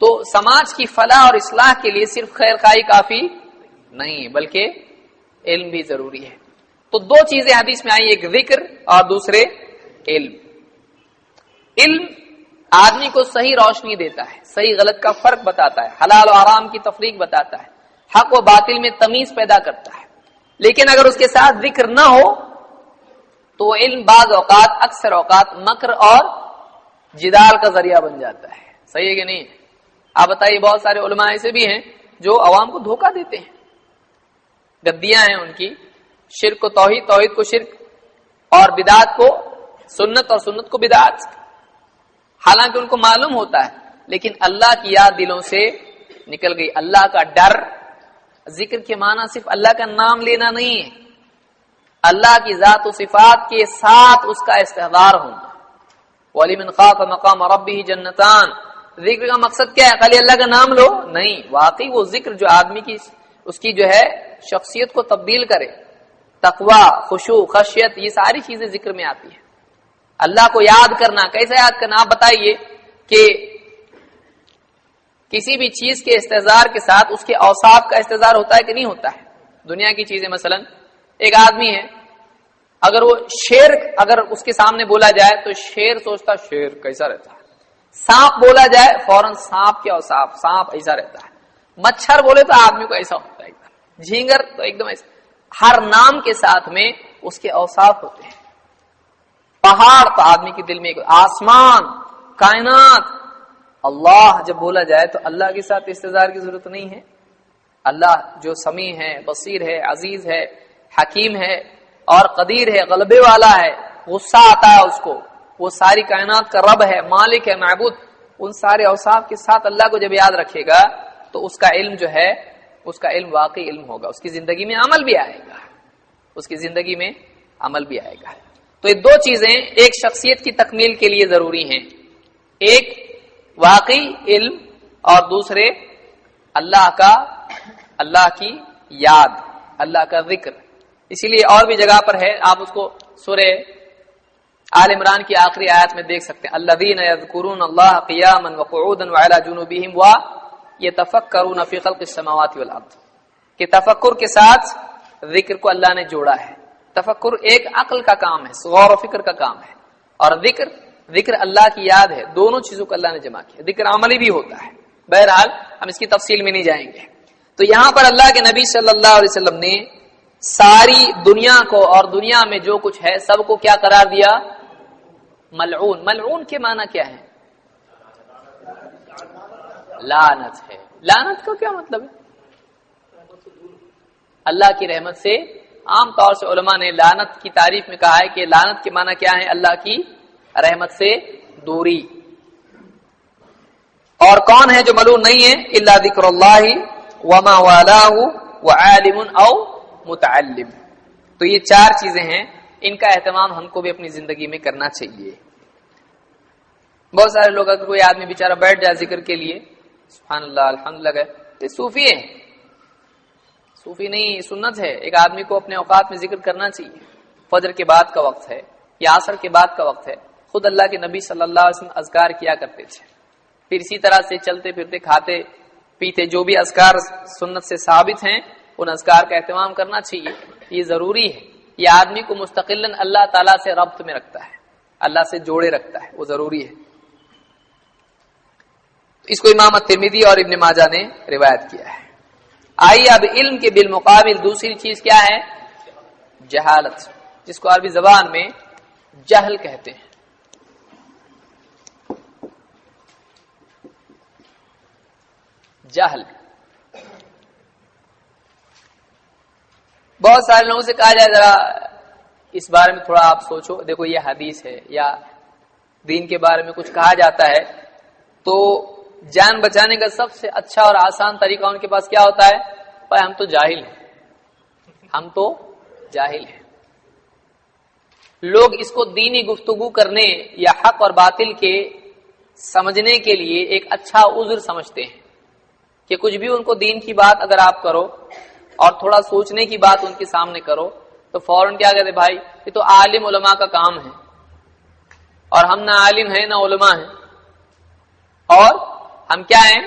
تو سماج کی فلاح اور اصلاح کے لیے صرف خیر خواہی کافی نہیں, بلکہ علم بھی ضروری ہے. تو دو چیزیں حدیث میں آئی, ایک ذکر اور دوسرے علم. علم آدمی کو صحیح روشنی دیتا ہے, صحیح غلط کا فرق بتاتا ہے, حلال و حرام کی تفریق بتاتا ہے, حق و باطل میں تمیز پیدا کرتا ہے. لیکن اگر اس کے ساتھ ذکر نہ ہو تو وہ علم بعض اوقات, اکثر اوقات مکر اور جدال کا ذریعہ بن جاتا ہے. صحیح ہے کہ نہیں؟ آپ بتائیے, بہت سارے علماء ایسے بھی ہیں جو عوام کو دھوکہ دیتے ہیں, گدیاں ہیں ان کی, شرک کو توحید, توحید کو شرک, اور بدعات کو سنت, اور سنت کو بدعات. حالانکہ ان کو معلوم ہوتا ہے, لیکن اللہ کی یاد دلوں سے نکل گئی. اللہ کا ڈر, ذکر کے معنی صرف اللہ کا نام لینا نہیں ہے, اللہ کی ذات و صفات کے ساتھ اس کا استحضار ہونا. وَلِمَنْ خَافَ مَقَامَ رَبِّهِ جَنَّتَانِ. ذکر کا مقصد کیا ہے؟ خالی اللہ کا نام لو؟ نہیں, واقعی وہ ذکر جو آدمی کی اس کی جو ہے شخصیت کو تبدیل کرے. تقوی, خشوع, خشیت, یہ ساری چیزیں ذکر میں آتی ہیں. اللہ کو یاد کرنا, کیسے یاد کرنا؟ آپ بتائیے کہ کسی بھی چیز کے استحضار کے ساتھ اس کے اوصاف کا استحضار ہوتا ہے کہ نہیں ہوتا ہے؟ دنیا کی چیزیں, مثلا ایک آدمی ہے, اگر وہ شیر اگر اس کے سامنے بولا جائے تو شیر سوچتا شیر کیسا رہتا ہے, سانپ بولا جائے فوراً سانپ کے اوصاف, سانپ ایسا رہتا ہے, مچھر بولے تو آدمی کو ایسا ہوتا ہے, جھینگر تو ایک دم ایسا. ہر نام کے ساتھ میں اس کے اوصاف ہوتے ہیں. پہاڑ تو آدمی کے دل میں, آسمان, کائنات. اللہ جب بولا جائے تو اللہ کے ساتھ استحضار کی ضرورت نہیں ہے. اللہ جو سمیع ہے, بصیر ہے, عزیز ہے, حکیم ہے اور قدیر ہے, غلبے والا ہے, غصہ آتا ہے اس کو, وہ ساری کائنات کا رب ہے, مالک ہے, معبود. ان سارے اوصاف کے ساتھ اللہ کو جب یاد رکھے گا تو اس کا علم جو ہے, اس کا علم واقعی علم ہوگا, اس کی زندگی میں عمل بھی آئے گا, اس کی زندگی میں عمل بھی آئے گا. تو یہ دو چیزیں ایک شخصیت کی تکمیل کے لیے ضروری ہیں, ایک واقعی علم اور دوسرے اللہ کی یاد, اللہ کا ذکر. اسی لیے اور بھی جگہ پر ہے, آپ اس کو سورہ آل عمران کی آخری آیت میں دیکھ سکتے ہیں, الذین یذکرون اللہ قیاما وقعودا وعلی جنوبہم ویتفکرون فی خلق السماوات والارض. کہ تفکر کے ساتھ ذکر کو اللہ نے جوڑا ہے. تفکر ایک عقل کا کام ہے, غور و فکر کا کام ہے, اور ذکر اللہ کی یاد ہے. دونوں چیزوں کو اللہ نے جمع کیا. ذکر عملی بھی ہوتا ہے, بہرحال ہم اس کی تفصیل میں نہیں جائیں گے. تو یہاں پر اللہ کے نبی صلی اللہ علیہ وسلم نے ساری دنیا کو اور دنیا میں جو کچھ ہے سب کو کیا قرار دیا؟ ملعون. ملعون کے معنی کیا ہے؟ لعنت ہے. لعنت کا کیا مطلب ہے؟ اللہ کی رحمت سے. عام طور سے علماء نے لعنت کی تعریف میں کہا ہے کہ لعنت کے معنی کیا ہے؟ اللہ کی رحمت سے دوری. اور کون ہے جو ملعون نہیں ہے؟ الا ذکر اللہ وما والاه وعالم او متعلم. تو یہ چار چیزیں ہیں، ان کا اہتمام ہم کو بھی اپنی زندگی میں کرنا چاہیے. بہت سارے لوگ اگر کوئی آدمی بیچارہ بیٹھ جائے ذکر کے لیے، سبحان اللہ الحمدللہ گئے، یہ صوفی ہے. صوفی نہیں، سنت ہے. ایک آدمی کو اپنے اوقات میں ذکر کرنا چاہیے. فجر کے بعد کا وقت ہے یا عصر کے بعد کا وقت ہے. خود اللہ کے نبی صلی اللہ علیہ وسلم اذکار کیا کرتے تھے. پھر اسی طرح سے چلتے پھرتے کھاتے پیتے جو بھی اذکار سنت سے ثابت ہیں ان اذکار کا اہتمام کرنا چاہیے. یہ ضروری ہے. یہ آدمی کو مستقلاً اللہ تعالیٰ سے ربط میں رکھتا ہے، اللہ سے جوڑے رکھتا ہے، وہ ضروری ہے. اس کو امام ترمذی اور ابن ماجہ نے روایت کیا ہے. آئیے اب علم کے بالمقابل دوسری چیز کیا ہے؟ جہالت، جس کو عربی زبان میں جہل کہتے ہیں. جہل. بہت سارے لوگوں سے کہا جائے ذرا اس بارے میں تھوڑا آپ سوچو، دیکھو یہ حدیث ہے یا دین کے بارے میں کچھ کہا جاتا ہے تو جان بچانے کا سب سے اچھا اور آسان طریقہ ان کے پاس کیا ہوتا ہے؟ بھائی ہم تو جاہل ہیں، ہم تو جاہل ہیں. لوگ اس کو دینی گفتگو کرنے یا حق اور باطل کے سمجھنے کے لیے ایک اچھا عذر سمجھتے ہیں کہ کچھ بھی ان کو دین کی بات اگر آپ کرو اور تھوڑا سوچنے کی بات ان کے سامنے کرو تو فوراً کیا کہتے بھائی یہ تو عالم علماء کا کام ہے، اور ہم نہ عالم ہیں نہ علماء ہیں، اور ہم کیا ہیں؟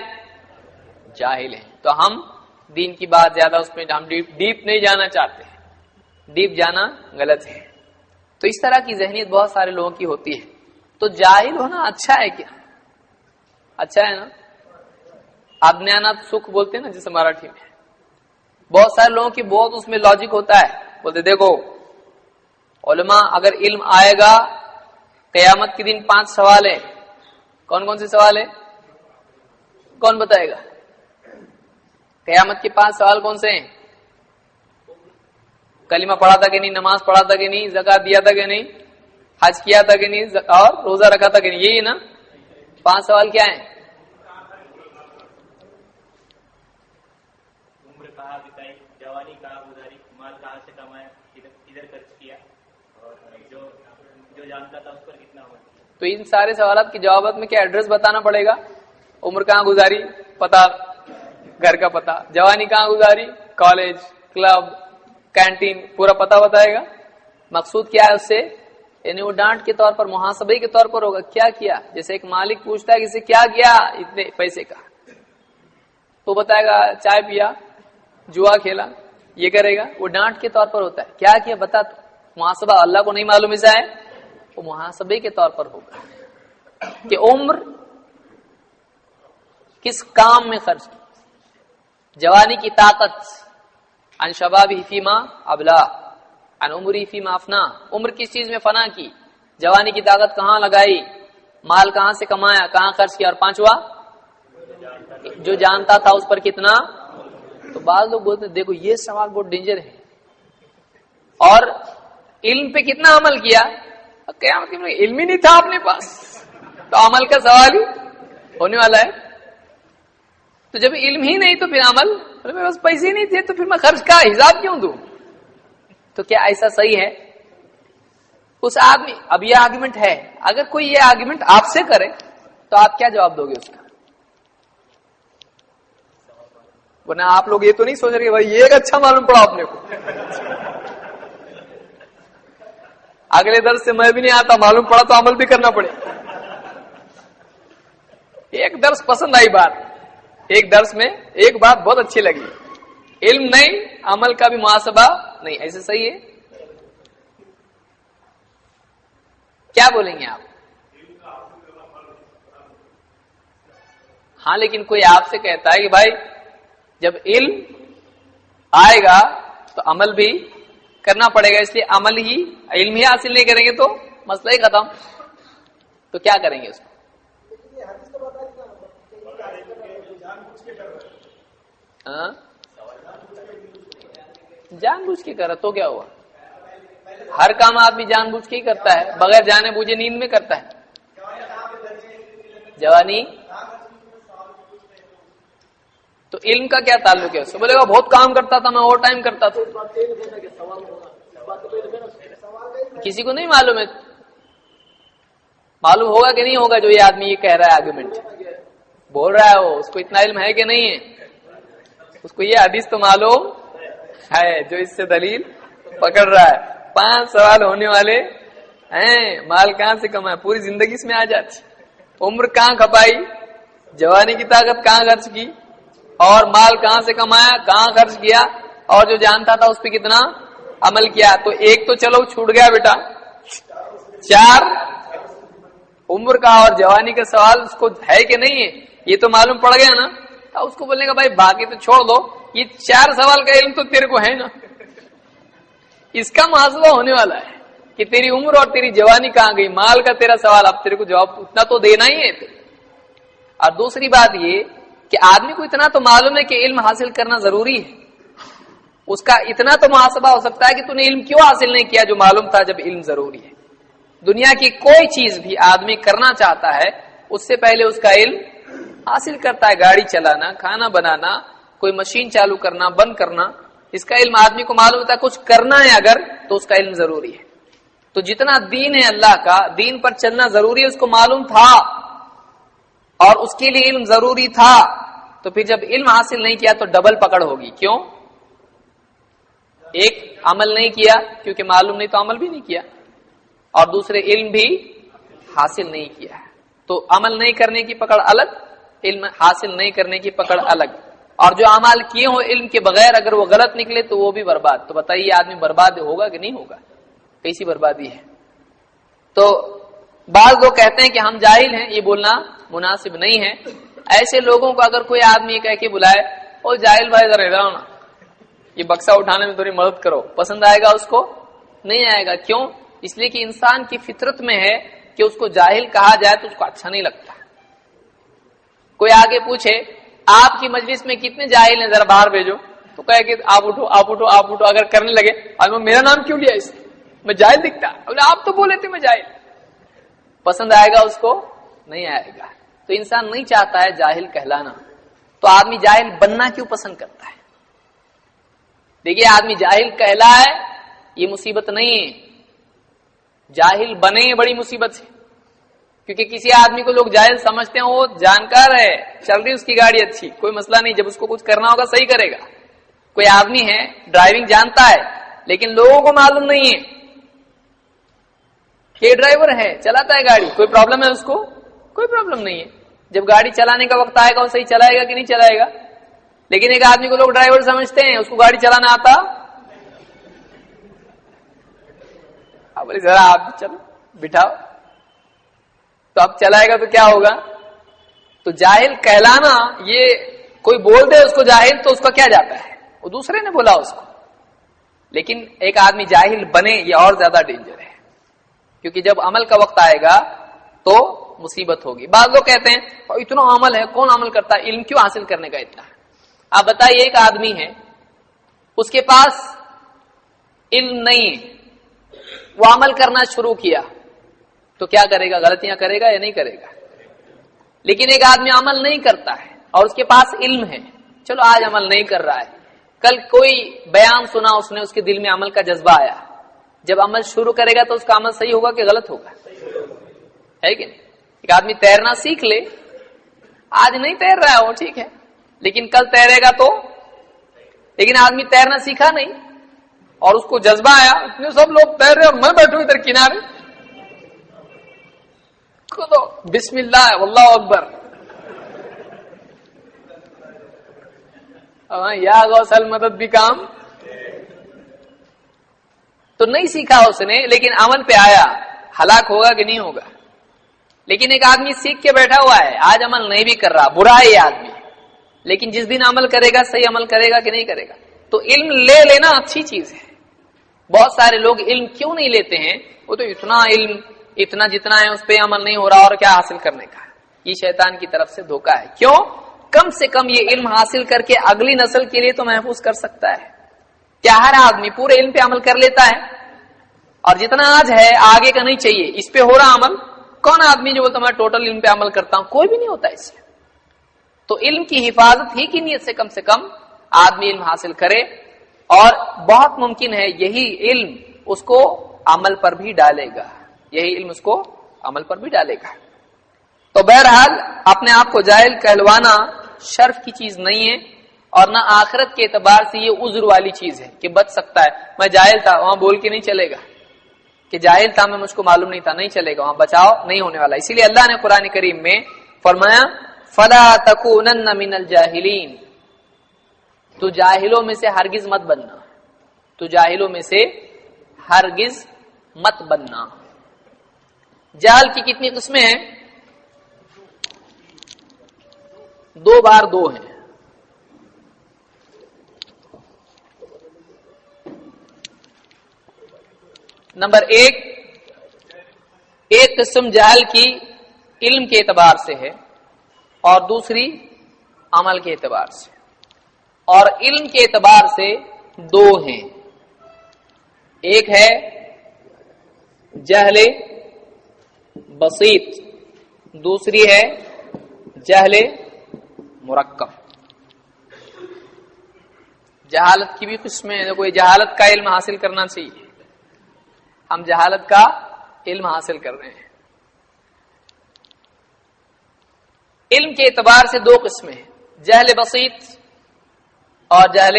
جاہل ہیں. تو ہم دین کی بات زیادہ اس میں ہم ڈیپ نہیں جانا چاہتے ہیں. ڈیپ جانا غلط ہے. تو اس طرح کی ذہنیت بہت سارے لوگوں کی ہوتی ہے. تو جاہل ہونا اچھا ہے کیا؟ اچھا ہے نا. اجنانات سکھ بولتے ہیں نا جسے مراٹھی میں. بہت سارے لوگوں کی بہت اس میں لاجک ہوتا ہے. بولتے دیکھو علماء اگر علم آئے گا قیامت کے دن 5 سوال ہیں. کون کون سے سوال ہیں؟ کون بتائے گا؟ قیامت کے 5 سوال کون سے ہیں؟ کلمہ پڑھا تھا کہ نہیں، نماز پڑھا تھا کہ نہیں، زکات دیا تھا کہ نہیں، حج کیا تھا کہ نہیں، اور روزہ رکھا تھا کہ نہیں. یہی نا 5 سوال کیا ہیں؟ عمر کہاں بتائی، جوانی کہاں گزاری، مال کہاں سے کمایا، کدھر خرچ کیا، اور جو جانتا تھا اس پر کتنا عمل. تو ان سارے سوالات کے جوابات میں کیا ایڈریس بتانا پڑے گا؟ عمر کہاں گزاری، پتا، گھر کا پتا. جوانی کہاں گزاری، کالج، کلب، کینٹین، پورا پتا بتائے گا. مقصود کیا ہے اس سے؟ یعنی وہ ڈانٹ کے طور پر، محاسبے کے طور پر ہوگا کیا کیا. جیسے ایک مالک پوچھتا ہے کسی کیا کیا اتنے پیسے کا، تو بتائے گا چائے پیا، جوا کھیلا، یہ کرے گا. وہ ڈانٹ کے طور پر ہوتا ہے. کیا کیا بتا. تو محاسبہ اللہ کو نہیں معلوم ایسا ہے، وہ محاسبے کے طور پر ہوگا کہ عمر کس کام میں خرچ کی. جوانی کی طاقت، عن شبابہ فیما ابلا عن عمری فیما افنا. عمر کس چیز میں فنا کی، جوانی کی طاقت کہاں لگائی، مال کہاں سے کمایا، کہاں خرچ کیا. اور 5واں جو جانتا تھا اس پر کتنا. تو بعض لوگ بولتے ہیں دیکھو یہ سوال بہت ڈینجر ہے. اور علم پہ کتنا عمل کیا. قیامت کے دن علم ہی نہیں تھا اپنے پاس تو عمل کا سوال ہی ہونے والا ہے. تو جب علم ہی نہیں تو پھر عمل، میرے پاس پیسے ہی نہیں تھے تو پھر میں خرچ کا حساب کیوں دوں. تو کیا ایسا صحیح ہے؟ اس آدمی، اب یہ آرگومنٹ ہے، اگر کوئی یہ آرگومنٹ آپ سے کرے تو آپ کیا جواب دو گے اس کا؟ ورنہ آپ لوگ یہ تو نہیں سوچ رہے بھائی یہ ایک اچھا معلوم پڑا آپ نے کو، اگلے درس سے میں بھی نہیں آتا، معلوم پڑا تو عمل بھی کرنا پڑے. ایک درس پسند آئی بات، ایک درس میں ایک بات بہت اچھی لگی، علم نہیں عمل کا بھی محاسبہ نہیں. ایسے صحیح ہے؟ کیا بولیں گے آپ؟ ہاں لیکن کوئی آپ سے کہتا ہے کہ بھائی جب علم آئے گا تو عمل بھی کرنا پڑے گا، اس لیے عمل ہی علم ہی حاصل نہیں کریں گے تو مسئلہ ہی ختم، تو کیا کریں گے اس کو؟ جان بوجھ کے کرا تو کیا ہوا؟ ہر کام آدمی جان بوجھ کے ہی کرتا ہے، بغیر جانے بوجھے نیند میں کرتا ہے۔ جوانی تو علم کا کیا تعلق ہے اس سے؟ بولے گا بہت کام کرتا تھا میں، اوور ٹائم کرتا تھا، کسی کو نہیں معلوم ہے، معلوم ہوگا کہ نہیں ہوگا جو یہ آدمی یہ کہہ رہا ہے، آرگومنٹ بول رہا ہے وہ، اس کو اتنا علم ہے کہ نہیں ہے؟ اس کو یہ حدیث تو معلوم ہے جو اس سے دلیل پکڑ رہا ہے۔ 5 سوال ہونے والے ہیں، مال کہاں سے کمایا، پوری زندگی اس میں آ جاتی، عمر کہاں کھپائی، جوانی کی طاقت کہاں خرچ کی، اور مال کہاں سے کمایا، کہاں خرچ کیا، اور جو جانتا تھا اس پہ کتنا عمل کیا۔ تو ایک تو چلو چھوٹ گیا بیٹا، 4 عمر کا اور جوانی کا سوال اس کو ہے کہ نہیں ہے، یہ تو معلوم پڑ گیا نا۔ تو اس کو بولنے کا بھائی باقی تو چھوڑ دو، یہ 4 سوال کا علم تو تیرے کو ہے نا، اس کا محاسبہ ہونے والا ہے کہ تیری عمر اور تیری جوانی کہاں گئی، مال کا تیرا سوال، اب تیرے کو جواب اتنا تو دینا ہی ہے۔ اور دوسری بات یہ کہ آدمی کو اتنا تو معلوم ہے کہ علم حاصل کرنا ضروری ہے، اس کا اتنا تو محاسبہ ہو سکتا ہے کہ تو نے علم کیوں حاصل نہیں کیا جو معلوم تھا جب علم ضروری ہے۔ دنیا کی کوئی چیز بھی آدمی کرنا چاہتا ہے اس سے پہلے اس کا علم حاصل کرتا ہے، گاڑی چلانا، کھانا بنانا، کوئی مشین چالو کرنا بند کرنا، اس کا علم آدمی کو معلوم ہوتا ہے، کچھ کرنا ہے اگر تو اس کا علم ضروری ہے۔ تو جتنا دین ہے اللہ کا، دین پر چلنا ضروری ہے، اس کو معلوم تھا اور اس کے لیے علم ضروری تھا، تو پھر جب علم حاصل نہیں کیا تو ڈبل پکڑ ہوگی۔ کیوں؟ ایک عمل نہیں کیا کیونکہ معلوم نہیں تو عمل بھی نہیں کیا، اور دوسرے علم بھی حاصل نہیں کیا، تو عمل نہیں کرنے کی پکڑ الگ، علم حاصل نہیں کرنے کی پکڑ الگ۔ اور جو اعمال کیے ہوں علم کے بغیر اگر وہ غلط نکلے تو وہ بھی برباد۔ تو بتائیے آدمی برباد ہوگا کہ نہیں ہوگا؟ کیسی بربادی ہے؟ تو بعض لوگ کہتے ہیں کہ ہم جاہل ہیں، یہ بولنا مناسب نہیں ہے۔ ایسے لوگوں کو اگر کوئی آدمی کہہ کے بلائے او جاہل بھائی ذرا ادھر آؤ نا، یہ بکسا اٹھانے میں تھوڑی مدد کرو، پسند آئے گا اس کو؟ نہیں آئے گا۔ کیوں؟ اس لیے کہ انسان کی فطرت میں ہے کہ اس کو جاہل کہا جائے تو اس کو اچھا نہیں لگتا۔ کوئی آگے پوچھے آپ کی مجلس میں کتنے جاہل ہیں ذرا باہر بھیجو، تو کہے کہ آپ اٹھو آپ اٹھو آپ اٹھو، اگر کرنے لگے اور میرا نام کیوں لیا، اس میں جاہل دکھتا، بولے آپ تو بولے تھے میں جاہل، پسند آئے گا اس کو؟ نہیں آئے گا۔ تو انسان نہیں چاہتا ہے جاہل کہلانا، تو آدمی جاہل بننا کیوں پسند کرتا ہے؟ دیکھیے آدمی جاہل کہلا ہے یہ مصیبت نہیں ہے، جاہل بنے بڑی مصیبت ہے، کیونکہ کسی آدمی کو لوگ جاہل سمجھتے ہیں، وہ جانکار ہے، چل رہی اس کی گاڑی اچھی، کوئی مسئلہ نہیں، جب اس کو کچھ کرنا ہوگا صحیح کرے گا۔ کوئی آدمی ہے ڈرائیونگ جانتا ہے لیکن لوگوں کو معلوم نہیں ہے کہ ڈرائیور ہے، چلاتا ہے گاڑی، کوئی پرابلم ہے اس کو؟ کوئی پرابلم نہیں ہے۔ جب گاڑی چلانے کا وقت آئے گا وہ صحیح چلائے گا کہ نہیں چلائے گا؟ لیکن ایک آدمی کو لوگ ڈرائیور سمجھتے ہیں، اس کو گاڑی چلانا آتا، اب بولے ذرا آپ چلو بٹھاؤ، تو اب چلائے گا تو کیا ہوگا؟ تو جاہل کہلانا، یہ کوئی بول دے اس کو جاہل تو اس کا کیا جاتا ہے، وہ دوسرے نے بولا اس کو، لیکن ایک آدمی جاہل بنے یہ اور زیادہ ڈینجر ہے، کیونکہ جب عمل کا وقت آئے گا تو مصیبت ہوگی۔ بعض لوگ کہتے ہیں اتنا عمل ہے، کون عمل کرتا ہے، علم کیوں حاصل کرنے کا اتنا ہے؟ آپ بتائیے ایک آدمی ہے اس کے پاس علم نہیں ہے، وہ عمل کرنا شروع کیا تو کیا کرے گا؟ غلطیاں کرے گا یا نہیں کرے گا؟ لیکن ایک آدمی عمل نہیں کرتا ہے اور اس کے پاس علم ہے، چلو آج عمل نہیں کر رہا ہے، کل کوئی بیان سنا اس نے، اس کے دل میں عمل کا جذبہ آیا، جب عمل شروع کرے گا تو اس کا عمل صحیح ہوگا کہ غلط ہوگا؟ ہے کہ نہیں؟ ایک آدمی تیرنا سیکھ لے، آج نہیں تیر رہا ہے وہ ٹھیک ہے، لیکن کل تیرے گا تو، لیکن آدمی تیرنا سیکھا نہیں اور اس کو جذبہ آیا، اتنے سب لوگ تیر رہے اور میں بیٹھوں ادھر کنارے، کھودو بسم اللہ واللہ اکبر، یا غوث المدد بھی کام تو نہیں سیکھا اس نے، لیکن عمل پہ آیا، ہلاک ہوگا کہ نہیں ہوگا؟ لیکن ایک آدمی سیکھ کے بیٹھا ہوا ہے، آج عمل نہیں بھی کر رہا، برا ہے یہ آدمی، لیکن جس دن عمل کرے گا صحیح عمل کرے گا کہ نہیں کرے گا. تو علم لے لینا اچھی چیز ہے. بہت سارے لوگ علم کیوں نہیں لیتے ہیں؟ وہ تو اتنا علم، اتنا جتنا ہے اس پہ عمل نہیں ہو رہا، اور کیا حاصل کرنے کا. یہ شیطان کی طرف سے دھوکہ ہے. کیوں؟ کم سے کم یہ علم حاصل کر کے اگلی نسل کے لیے تو محفوظ کر سکتا ہے. کیا ہر آدمی پورے علم پہ عمل کر لیتا ہے؟ اور جتنا آج ہے آگے کا نہیں چاہیے، اس پہ ہو رہا عمل. کون آدمی جو بولتا میں ٹوٹل علم پہ عمل کرتا ہوں؟ کوئی بھی نہیں ہوتا اس سے. تو علم کی حفاظت ہی کی نیت سے کم آدمی علم حاصل کرے، اور بہت ممکن ہے یہی علم اس کو عمل پر بھی ڈالے گا، یہی علم اس کو عمل پر بھی ڈالے گا. تو بہرحال اپنے آپ کو جاہل کہلوانا شرف کی چیز نہیں ہے، اور نہ آخرت کے اعتبار سے یہ عذر والی چیز ہے کہ بچ سکتا ہے. میں جاہل تھا، وہاں بول کے نہیں چلے گا کہ جاہل تھا میں، مجھ کو معلوم نہیں تھا، نہیں چلے گا، وہاں بچاؤ نہیں ہونے والا. اسی لیے اللہ نے قرآن کریم میں فرمایا فلا تکونن من الجاہلین، تو جاہلوں میں سے ہرگز مت بننا، تو جاہلوں میں سے ہرگز مت بننا. جہل کی کتنی قسمیں ہیں؟ 2 بار 2 ہیں. نمبر 1، ایک قسم جہل کی علم کے اعتبار سے ہے، اور دوسری عمل کے اعتبار سے. اور علم کے اعتبار سے 2 ہیں. ایک ہے جہل بسیط، دوسری ہے جہل مرکب. جہالت کی بھی قسمیں ہیں. کوئی جہالت کا علم حاصل کرنا چاہیے، ہم جہالت کا علم حاصل کر رہے ہیں. علم کے اعتبار سے 2 قسمیں ہیں، جہل بسیط اور جہل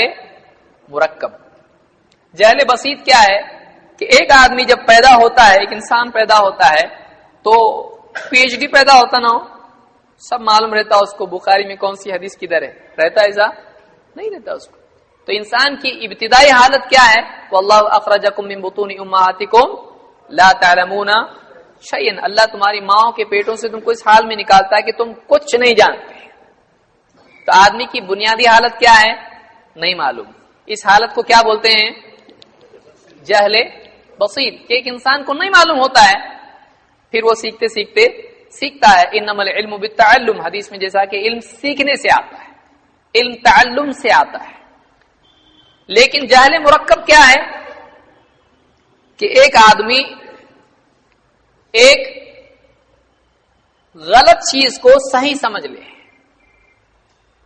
مرکب. جہل بسیط کیا ہے کہ ایک آدمی جب پیدا ہوتا ہے، ایک انسان پیدا ہوتا ہے، تو پی ایچ ڈی پیدا ہوتا نہ ہو، سب معلوم رہتا اس کو بخاری میں کون سی حدیث کدھر ہے، رہتا ایسا نہیں رہتا اس کو. تو انسان کی ابتدائی حالت کیا ہے؟ واللہ اخرجکم من بطون امہاتکم لا تعلمون شیئا، اللہ تمہاری ماؤں کے پیٹوں سے تم کو اس حال میں نکالتا ہے کہ تم کچھ نہیں جانتے. تو آدمی کی بنیادی حالت کیا ہے؟ نہیں معلوم. اس حالت کو کیا بولتے ہیں؟ جہل بسیط، کہ ایک انسان کو نہیں معلوم ہوتا ہے، پھر وہ سیکھتے سیکھتے سیکھتا ہے. انما العلم بالتعلم، حدیث میں جیسا کہ علم سیکھنے سے آتا ہے، علم تعلم سے آتا ہے. لیکن جہل مرکب کیا ہے کہ ایک آدمی ایک غلط چیز کو صحیح سمجھ لے،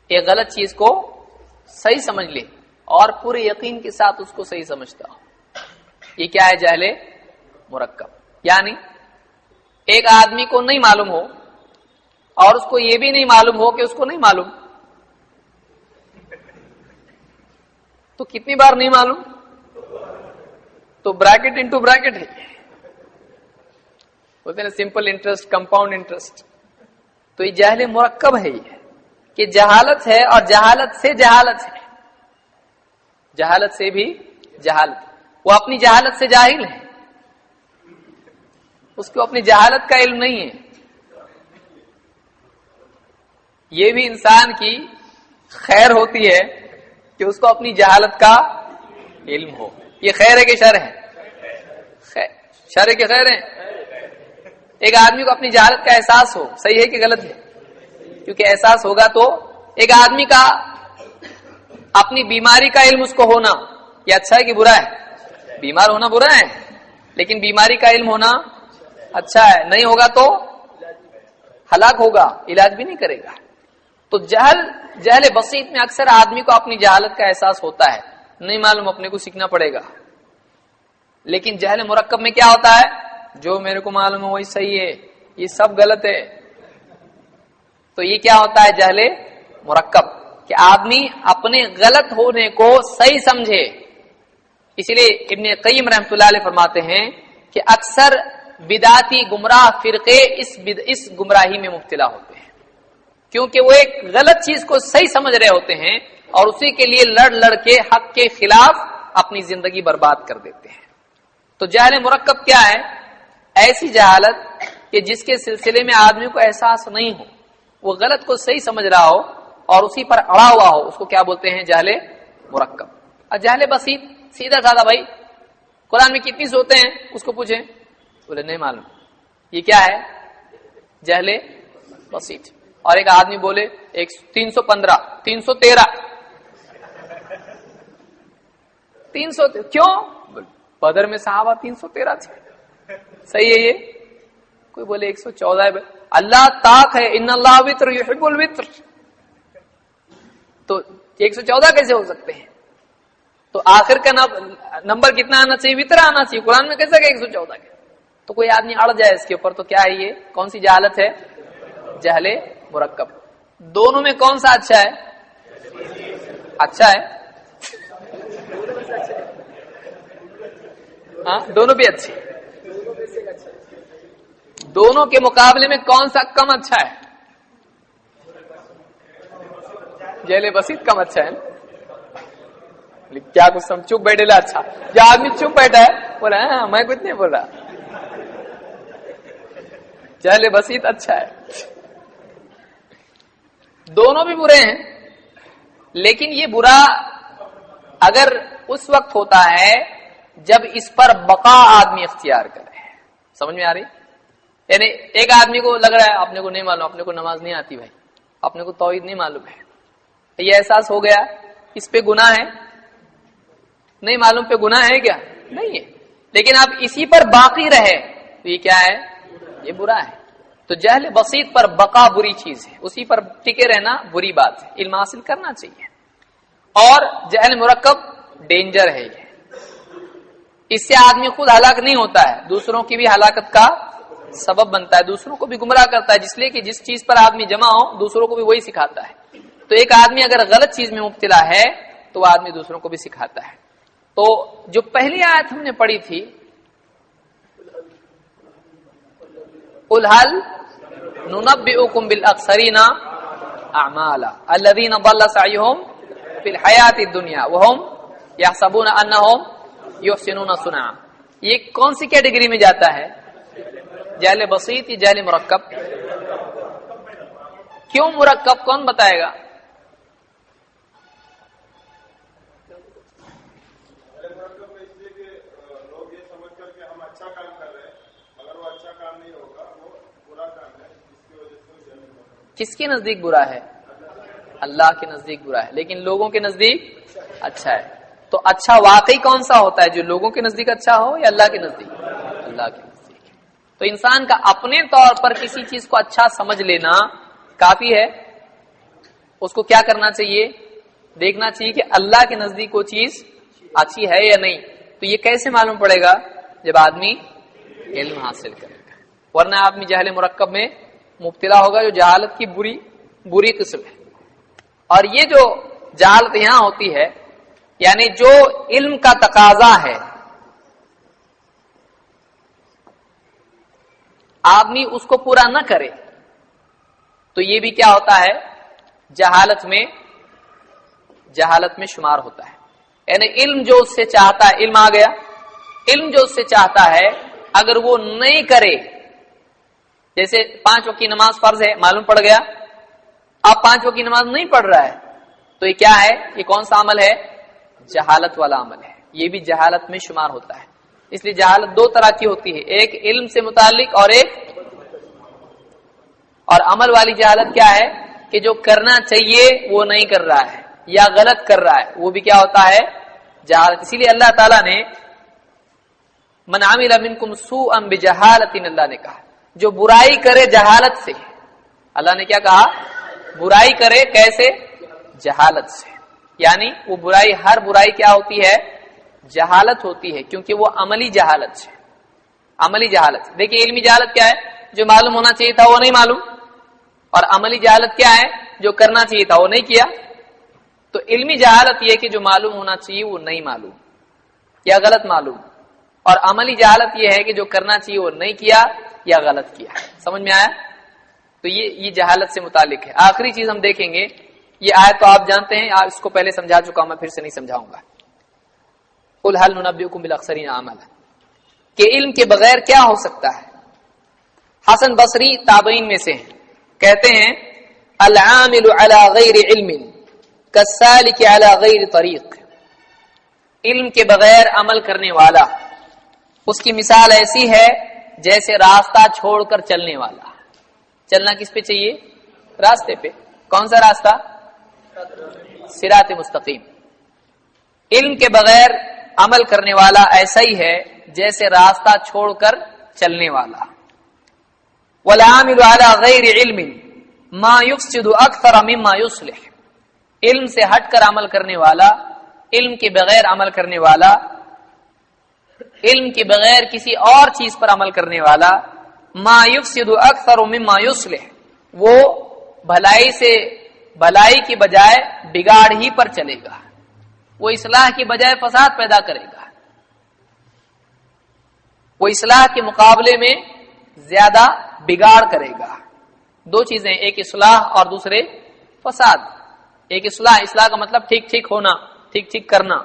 ایک غلط چیز کو صحیح سمجھ لے اور پورے یقین کے ساتھ اس کو صحیح سمجھتا ہو. یہ کیا ہے؟ جہل مرکب. یعنی ایک آدمی کو نہیں معلوم ہو اور اس کو یہ بھی نہیں معلوم ہو کہ اس کو نہیں معلوم، تو کتنی بار نہیں معلوم؟ تو بریکٹ انٹو بریکٹ ہے، بولتے ہیں سمپل انٹرسٹ، کمپاؤنڈ انٹرسٹ. تو یہ جہل مرکب ہے، یہ کہ جہالت ہے اور جہالت سے جہالت ہے، جہالت سے بھی جہالت. وہ اپنی جہالت سے جاہل ہے، اس کو اپنی جہالت کا علم نہیں ہے. یہ بھی انسان کی خیر ہوتی ہے کہ اس کو اپنی جہالت کا علم ہو. یہ خیر ہے کہ شر ہے؟ شر ہے کہ خیر ہے؟ ایک آدمی کو اپنی جہالت کا احساس ہو، صحیح ہے کہ غلط ہے؟ کیونکہ احساس ہوگا تو ایک آدمی کا اپنی بیماری کا علم اس کو ہونا یہ اچھا ہے کہ برا ہے؟ بیمار ہونا برا ہے، لیکن بیماری کا علم ہونا اچھا ہے. نہیں ہوگا تو ہلاک ہوگا، علاج بھی نہیں کرے گا. تو جہل بسیط میں اکثر آدمی کو اپنی جہالت کا احساس ہوتا ہے، نہیں معلوم، اپنے کو سیکھنا پڑے گا. لیکن جہل مرکب میں کیا ہوتا ہے؟ جو میرے کو معلوم ہے وہی صحیح ہے، یہ سب غلط ہے. تو یہ کیا ہوتا ہے؟ جہل مرکب، کہ آدمی اپنے غلط ہونے کو صحیح سمجھے. اسی لیے ابن قیم رحمۃ اللہ علیہ فرماتے ہیں کہ اکثر بدعتی گمراہ فرقے اس گمراہی میں مبتلا ہوتے ہیں، کیونکہ وہ ایک غلط چیز کو صحیح سمجھ رہے ہوتے ہیں اور اسی کے لیے لڑ کے حق کے خلاف اپنی زندگی برباد کر دیتے ہیں. تو جہل مرکب کیا ہے؟ ایسی جہالت کہ کہ جس کے سلسلے میں آدمی کو احساس نہیں ہو، وہ غلط کو صحیح سمجھ رہا ہو اور اسی پر اڑا ہوا ہو، اس کو کیا بولتے ہیں؟ جہل مرکب۔ اور جہل بسیط سیدھا سادہ، بھائی قرآن میں کتنی صورتیں ہیں اس کو پوچھیں، بولے نہیں معلوم، یہ کیا ہے؟ جہل بسیط۔ اور ایک آدمی بولے 315 313 300 کیوں؟ بدر میں صحابہ 313 تھے، صحیح ہے یہ؟ کوئی بولے 114 ہے، اللہ طاق ہے، ان اللہ وتر یحب الوتر، تو 114 کیسے ہو سکتے ہیں؟ تو آخر کا نمبر کتنا آنا چاہیے؟ وتر آنا چاہیے، قرآن میں کیسے کہ 114 کے؟ تو کوئی آدمی اڑ جائے اس کے اوپر تو کیا ہے یہ؟ کون سی جہالت ہے؟ جہل مرکب۔ دونوں میں کون سا اچھا ہے؟ اچھا ہے، ہاں دونوں بھی اچھے، دونوں کے مقابلے میں کون سا کم اچھا ہے؟ جہل بسیط کم اچھا ہے۔ کیا کچھ چپ بیٹھے لا؟ اچھا جو آدمی چپ بیٹھا ہے بولا ہاں میں کچھ نہیں بول رہا، جہل بسیط اچھا ہے۔ دونوں بھی برے ہیں، لیکن یہ برا اگر اس وقت ہوتا ہے جب اس پر بقا آدمی اختیار کرے۔ سمجھ میں آ رہی؟ یعنی ایک آدمی کو لگ رہا ہے اپنے کو نہیں معلوم، اپنے کو نماز نہیں آتی بھائی، اپنے کو توحید نہیں معلوم ہے، یہ احساس ہو گیا اس پہ گناہ ہے، نہیں معلوم پہ گناہ ہے کیا؟ نہیں ہے، لیکن اب اسی پر باقی رہے تو یہ کیا ہے؟ یہ برا ہے۔ تو جہل بسیط پر بقا بری چیز ہے، اسی پر ٹکے رہنا بری بات ہے، علم حاصل کرنا چاہیے۔ اور جہل مرکب ڈینجر ہے، یہ اس سے آدمی خود ہلاک نہیں ہوتا ہے، دوسروں کی بھی ہلاکت کا سبب بنتا ہے، دوسروں کو بھی گمراہ کرتا ہے، جس لیے کہ جس چیز پر آدمی جمع ہو دوسروں کو بھی وہی سکھاتا ہے۔ تو ایک آدمی اگر غلط چیز میں مبتلا ہے تو وہ آدمی دوسروں کو بھی سکھاتا ہے۔ تو جو پہلی آیت ہم نے پڑھی تھی، قُلْ هَلْ نُنَبِّئُكُمْ بِالْأَخْسَرِينَ أَعْمَالًا الَّذِينَ ضَلَّ سَعْيُهُمْ فِي الْحَيَاةِ الدُّنْيَا وَهُمْ يَحْسَبُونَ أَنَّهُمْ يُحْسِنُونَ صُنْعًا۔ یہ کون سی کیٹیگری میں جاتا ہے؟ جہل بسیط یا جہل مرکب؟ کیوں مرکب؟ کون بتائے گا؟ کس کے نزدیک برا ہے؟ اللہ کے نزدیک برا ہے، لیکن لوگوں کے نزدیک اچھا ہے۔ تو اچھا واقعی کون سا ہوتا ہے؟ جو لوگوں کے نزدیک اچھا ہو یا اللہ کے نزدیک؟ اللہ کے نزدیک۔ تو انسان کا اپنے طور پر کسی چیز کو اچھا سمجھ لینا کافی ہے، اس کو کیا کرنا چاہیے؟ دیکھنا چاہیے کہ اللہ کے نزدیک وہ چیز اچھی ہے یا نہیں۔ تو یہ کیسے معلوم پڑے گا؟ جب آدمی علم حاصل کرے گا، ورنہ آدمی جہل مرکب میں مبتلا ہوگا، جو جہالت کی بری قسم ہے۔ اور یہ جو جہالت یہاں ہوتی ہے، یعنی جو علم کا تقاضا ہے آدمی اس کو پورا نہ کرے تو یہ بھی کیا ہوتا ہے؟ جہالت میں شمار ہوتا ہے۔ یعنی علم جو اس سے چاہتا ہے، علم آ گیا، علم جو اس سے چاہتا ہے اگر وہ نہیں کرے، جیسے 5 وقت کی نماز فرض ہے، معلوم پڑ گیا، اب 5 وقت کی نماز نہیں پڑھ رہا ہے، تو یہ کیا ہے؟ یہ کون سا عمل ہے؟ جہالت والا عمل ہے، یہ بھی جہالت میں شمار ہوتا ہے۔ اس لیے جہالت 2 طرح کی ہوتی ہے، ایک علم سے متعلق اور عمل والی جہالت کیا ہے؟ کہ جو کرنا چاہیے وہ نہیں کر رہا ہے یا غلط کر رہا ہے، وہ بھی کیا ہوتا ہے؟ جہالت۔ اسی لیے اللہ تعالیٰ نے من عمل منکم سوءا بجہالۃ، اللہ نے کہا جو برائی کرے جہالت سے، اللہ نے کیا کہا؟ برائی کرے کیسے؟ جہالت سے۔ یعنی وہ برائی، ہر برائی کیا ہوتی ہے؟ جہالت ہوتی ہے، کیونکہ وہ عملی جہالت ہے، عملی جہالت۔ دیکھیں علمی جہالت کیا ہے؟ جو معلوم ہونا چاہیے تھا وہ نہیں معلوم، اور عملی جہالت کیا ہے؟ جو کرنا چاہیے تھا وہ نہیں کیا۔ تو علمی جہالت یہ کہ جو معلوم ہونا چاہیے وہ نہیں معلوم یا غلط معلوم، اور عملی جہالت یہ ہے کہ جو کرنا چاہیے وہ نہیں کیا یا غلط کیا۔ سمجھ میں آیا؟ تو یہ جہالت سے متعلق ہے۔ آخری چیز ہم دیکھیں گے، یہ آیت تو آپ جانتے ہیں، آپ اس کو پہلے سمجھا چکا ہوں، میں پھر سے نہیں سمجھاؤں گا۔ قُلْ هَلْ نُنَبِّئُكُمْ بِالْأَخْسَرِينَ أَعْمَالًا، کہ علم کے بغیر کیا ہو سکتا ہے؟ حسن بصری تابعین میں سے ہیں، کہتے ہیں العامل علی غیر علم کالسالک علی غیر طریق، علم کے بغیر عمل کرنے والا اس کی مثال ایسی ہے جیسے راستہ چھوڑ کر چلنے والا۔ چلنا کس پہ چاہیے؟ راستے پہ۔ کون سا راستہ؟ صراط مستقیم۔ علم کے بغیر عمل کرنے والا ایسا ہی ہے جیسے راستہ چھوڑ کر چلنے والا۔ والعامل علی غیر علم ما یفسد اکثر مما یصلح، علم سے ہٹ کر عمل کرنے والا، علم کے بغیر عمل کرنے والا، علم کے بغیر کسی اور چیز پر عمل کرنے والا، ما یفسد اکثر مما یصلح، وہ بھلائی کی بجائے بگاڑ ہی پر چلے گا، وہ اصلاح کی بجائے فساد پیدا کرے گا، وہ اصلاح کے مقابلے میں زیادہ بگاڑ کرے گا۔ دو چیزیں، ایک اصلاح اور دوسرے فساد۔ ایک اصلاح کا مطلب ٹھیک ہونا، ٹھیک کرنا،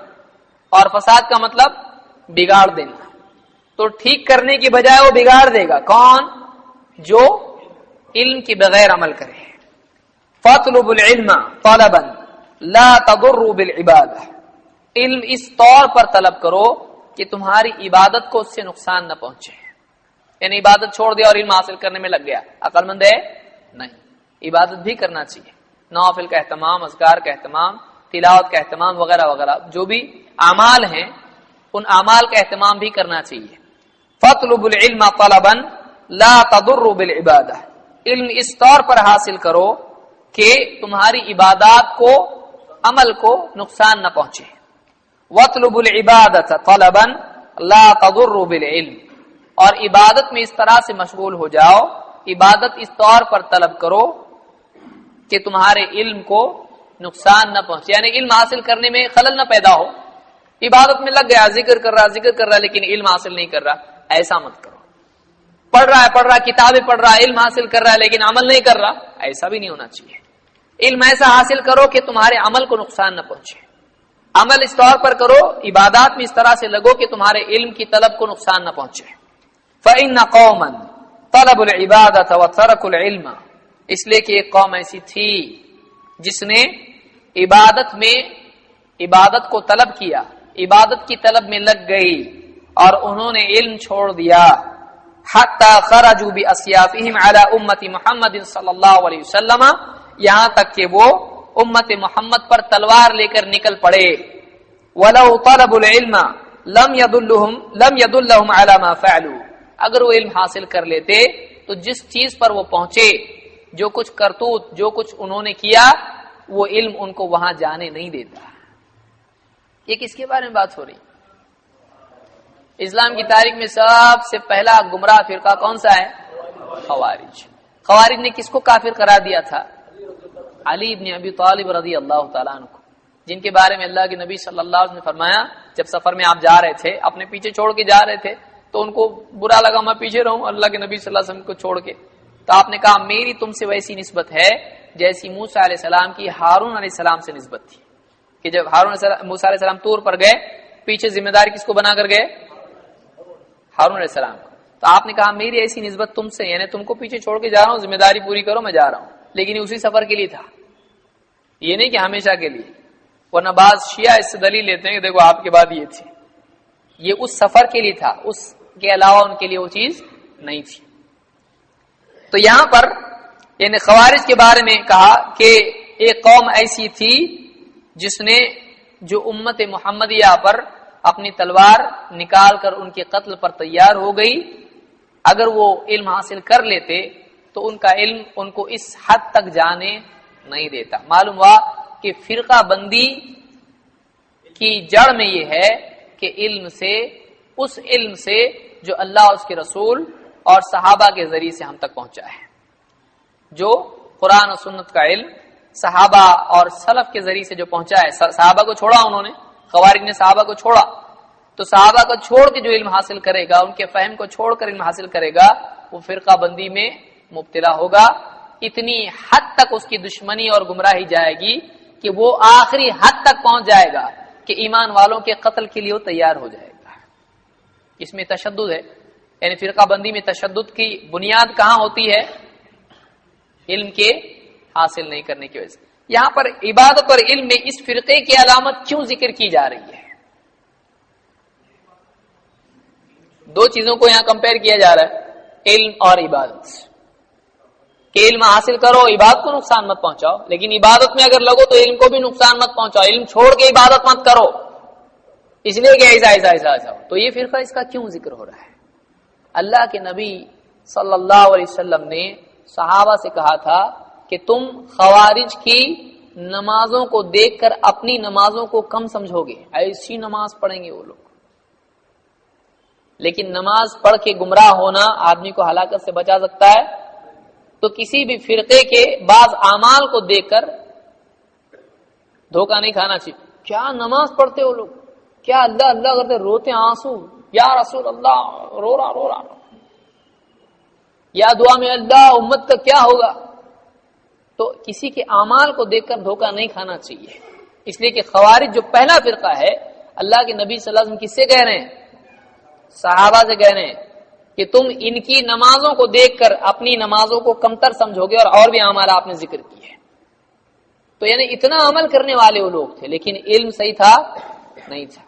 اور فساد کا مطلب بگاڑ دینا۔ تو ٹھیک کرنے کی بجائے وہ بگاڑ دے گا، کون؟ جو علم کے بغیر عمل کرے۔ فَاطْلُبُوا الْعِلْمَ طَلَبًا لَا تَضُرُّوا بِالْعِبَادَةِ، علم اس طور پر طلب کرو کہ تمہاری عبادت کو اس سے نقصان نہ پہنچے۔ یعنی عبادت چھوڑ دیا اور علم حاصل کرنے میں لگ گیا، عقل مند ہے؟ نہیں، عبادت بھی کرنا چاہیے، نوافل کا اہتمام، اذکار کا اہتمام، تلاوت کا اہتمام وغیرہ وغیرہ، جو بھی اعمال ہیں ان اعمال کا اہتمام بھی کرنا چاہیے۔ فَاطْلُبُوا الْعِلْمَ طَلَبًا لَا تَضُرُّوا بِالْعِبَادَةِ، علم اس طور پر حاصل کرو کہ تمہاری عبادات کو، عمل کو نقصان نہ پہنچے۔ وَاطْلُبُوا الْعِبَادَةَ طَلَبًا لَا تَضُرُّوا بِالْعِلْمِ، اور عبادت میں اس طرح سے مشغول ہو جاؤ، عبادت اس طور پر طلب کرو کہ تمہارے علم کو نقصان نہ پہنچے، یعنی علم حاصل کرنے میں خلل نہ پیدا ہو۔ عبادت میں لگ گیا، ذکر کر رہا لیکن علم حاصل نہیں کر رہا، ایسا مت کرو۔ پڑھ رہا کتابیں پڑھ رہا، علم حاصل کر رہا ہے لیکن عمل نہیں کر رہا، ایسا بھی نہیں ہونا چاہیے۔ علم ایسا حاصل کرو کہ تمہارے عمل کو نقصان نہ پہنچے، عمل اس طور پر کرو، عبادات میں اس طرح سے لگو کہ تمہارے علم کی طلب کو نقصان نہ پہنچے۔ فَإِنَّ قَوْمًا طَلَبُوا الْعِبَادَةَ وَتَرَكُوا الْعِلْمَ، اس لیے کہ ایک قوم ایسی تھی جس نے عبادت کو طلب کیا، عبادت کی طلب میں لگ گئی اور انہوں نے علم چھوڑ دیا۔ حَتَّى خَرَجُوا بِأَسْيَافِهِمْ عَلَى أُمَّةِ مُحَمَّدٍ صلی اللہ علیہ وسلم، یہاں تک کہ وہ امت محمد پر تلوار لے کر نکل پڑے۔ وَلَوْ طَلَبُوا الْعِلْمَ لَمْ يَدُلَّهُمْ عَلَى مَا فَعَلُوا، اگر وہ علم حاصل کر لیتے تو جس چیز پر وہ پہنچے، جو کچھ کرتوت، جو کچھ انہوں نے کیا، وہ علم ان کو وہاں جانے نہیں دیتا۔ یہ کس کے بارے میں بات ہو رہی؟ اسلام کی تاریخ میں سب سے پہلا گمراہ فرقہ کون سا ہے؟ خوارج نے کس کو کافر قرار دیا تھا؟ علی بن ابی طالب رضی اللہ تعالیٰ عنہ کو، جن کے بارے میں اللہ کے نبی صلی اللہ علیہ وسلم نے فرمایا، جب سفر میں آپ جا رہے تھے، اپنے پیچھے چھوڑ کے جا رہے تھے تو ان کو برا لگا، میں پیچھے رہوں اللہ کے نبی صلی اللہ علیہ وسلم کو چھوڑ کے، تو آپ نے کہا میری تم سے ویسی نسبت ہے جیسی موسیٰ علیہ السلام کی ہارون علیہ السلام سے نسبت تھی، کہ جب موسیٰ علیہ السلام طور پر گئے، پیچھے ذمہ داری کس کو بنا کر گئے؟ ہارون علیہ السلام کو۔ تو آپ نے کہا میری ایسی نسبت تم سے، یعنی تم کو پیچھے چھوڑ کے جا رہا ہوں، ذمہ داری پوری کرو، میں جا رہا ہوں، لیکن اسی سفر کے لیے تھا، یہ نہیں کہ ہمیشہ کے لیے۔ ورنہ بعض شیعہ اس سے دلیل لیتے ہیں کہ دیکھو آپ کے بعد یہ تھی، یہ اس سفر کے لیے تھا، اس کے علاوہ ان کے لیے وہ چیز نہیں تھی۔ تو یہاں پر یعنی خوارج کے بارے میں کہا کہ ایک قوم ایسی تھی جس نے جو امت محمدیہ پر اپنی تلوار نکال کر ان کے قتل پر تیار ہو گئی، اگر وہ علم حاصل کر لیتے تو ان کا علم ان کو اس حد تک جانے نہیں دیتا۔ معلوم ہوا کہ فرقہ بندی کی جڑ میں یہ ہے کہ اس علم سے جو اللہ اس کے رسول اور صحابہ کے ذریعے سے ہم تک پہنچا ہے، جو قرآن و سنت کا علم صحابہ اور سلف کے ذریعے سے جو پہنچا ہے، صحابہ کو چھوڑا انہوں نے، خوارج نے صحابہ کو چھوڑا، تو صحابہ کو چھوڑ کے جو علم حاصل کرے گا، ان کے فہم کو چھوڑ کر علم حاصل کرے گا، وہ فرقہ بندی میں مبتلا ہوگا، اتنی حد تک اس کی دشمنی اور گمراہی جائے گی کہ وہ آخری حد تک پہنچ جائے گا کہ ایمان والوں کے قتل کے لیے وہ تیار ہو جائے گا۔ اس میں تشدد ہے، یعنی فرقہ بندی میں تشدد کی بنیاد کہاں ہوتی ہے؟ علم کے حاصل نہیں کرنے کی وجہ سے. یہاں پر عبادت اور علم میں اس فرقے کی علامت کیوں ذکر کی جا رہی ہے؟ دو چیزوں کو یہاں کمپیئر کیا جا رہا ہے، علم اور عبادت، کہ علم حاصل کرو، عبادت کو نقصان مت پہنچاؤ، لیکن عبادت میں اگر لگو تو علم کو بھی نقصان مت پہنچاؤ، علم چھوڑ کے عبادت مت کرو، اس لیے کہ ایسا. تو یہ فرقہ اس کا کیوں ذکر ہو رہا ہے؟ اللہ کے نبی صلی اللہ علیہ وسلم نے صحابہ سے کہا تھا کہ تم خوارج کی نمازوں کو دیکھ کر اپنی نمازوں کو کم سمجھو گے، ایسی نماز پڑھیں گے وہ لوگ. لیکن نماز پڑھ کے گمراہ ہونا آدمی کو ہلاکت سے بچا سکتا ہے؟ تو کسی بھی فرقے کے بعض اعمال کو دیکھ کر دھوکہ نہیں کھانا چاہیے. کیا نماز پڑھتے وہ لوگ، کیا اللہ اللہ کرتے، روتے آنسو، یا رسول اللہ رو رہا، یا دعا میں اللہ امت کا کیا ہوگا. تو کسی کے اعمال کو دیکھ کر دھوکہ نہیں کھانا چاہیے. اس لیے کہ خوارج جو پہلا فرقہ ہے، اللہ کے نبی صلی اللہ علیہ وسلم کس سے کہہ رہے ہیں؟ صحابہ سے کہہ رہے ہیں کہ تم ان کی نمازوں کو دیکھ کر اپنی نمازوں کو کمتر سمجھو گے، اور بھی اعمال آپ نے ذکر کی ہے. تو یعنی اتنا عمل کرنے والے وہ لوگ تھے، لیکن علم صحیح تھا نہیں تھا.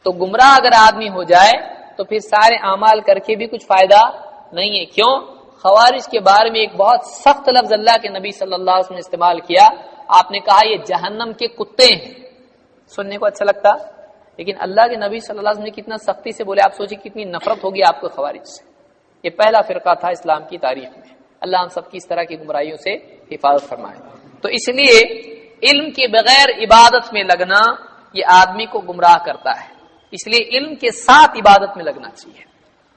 تو گمراہ اگر آدمی ہو جائے تو پھر سارے اعمال کر کے بھی کچھ فائدہ نہیں ہے. کیوں؟ خوارج کے بارے میں ایک بہت سخت لفظ اللہ کے نبی صلی اللہ علیہ وسلم نے استعمال کیا. آپ نے کہا یہ جہنم کے کتے ہیں. سننے کو اچھا لگتا، لیکن اللہ کے نبی صلی اللہ علیہ وسلم نے کتنا سختی سے بولے. آپ سوچیں کتنی نفرت ہوگی آپ کو خوارج سے. یہ پہلا فرقہ تھا اسلام کی تاریخ میں. اللہ ہم سب کی اس طرح کی گمراہیوں سے حفاظت فرمائے. تو اس لیے علم کے بغیر عبادت میں لگنا یہ آدمی کو گمراہ کرتا ہے. اس لیے علم کے ساتھ عبادت میں لگنا چاہیے،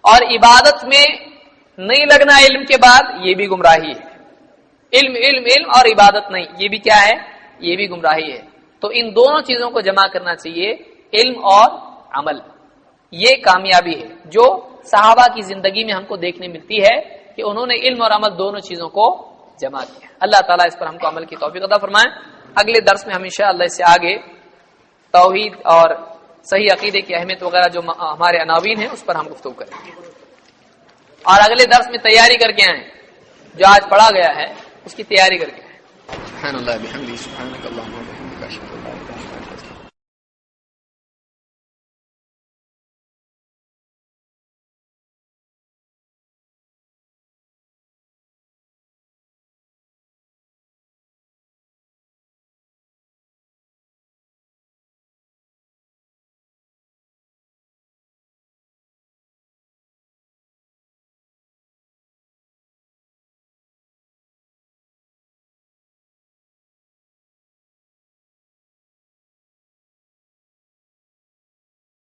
اور عبادت میں نہیں لگنا علم کے بعد یہ بھی گمراہی ہے. علم علم علم اور عبادت نہیں، یہ بھی کیا ہے؟ یہ بھی گمراہی ہے. تو ان دونوں چیزوں کو جمع کرنا چاہیے، علم اور عمل. یہ کامیابی ہے جو صحابہ کی زندگی میں ہم کو دیکھنے ملتی ہے کہ انہوں نے علم اور عمل دونوں چیزوں کو جمع کیا. اللہ تعالیٰ اس پر ہم کو عمل کی توفیق عطا فرمائے. اگلے درس میں ہم انشاءاللہ اس سے آگے توحید اور صحیح عقیدے کی اہمیت وغیرہ جو ہمارے عناوین ہیں اس پر ہم گفتگو کریں گے. اور اگلے درس میں تیاری کر کے آئیں، جو آج پڑھا گیا ہے اس کی تیاری کر کے آئیں.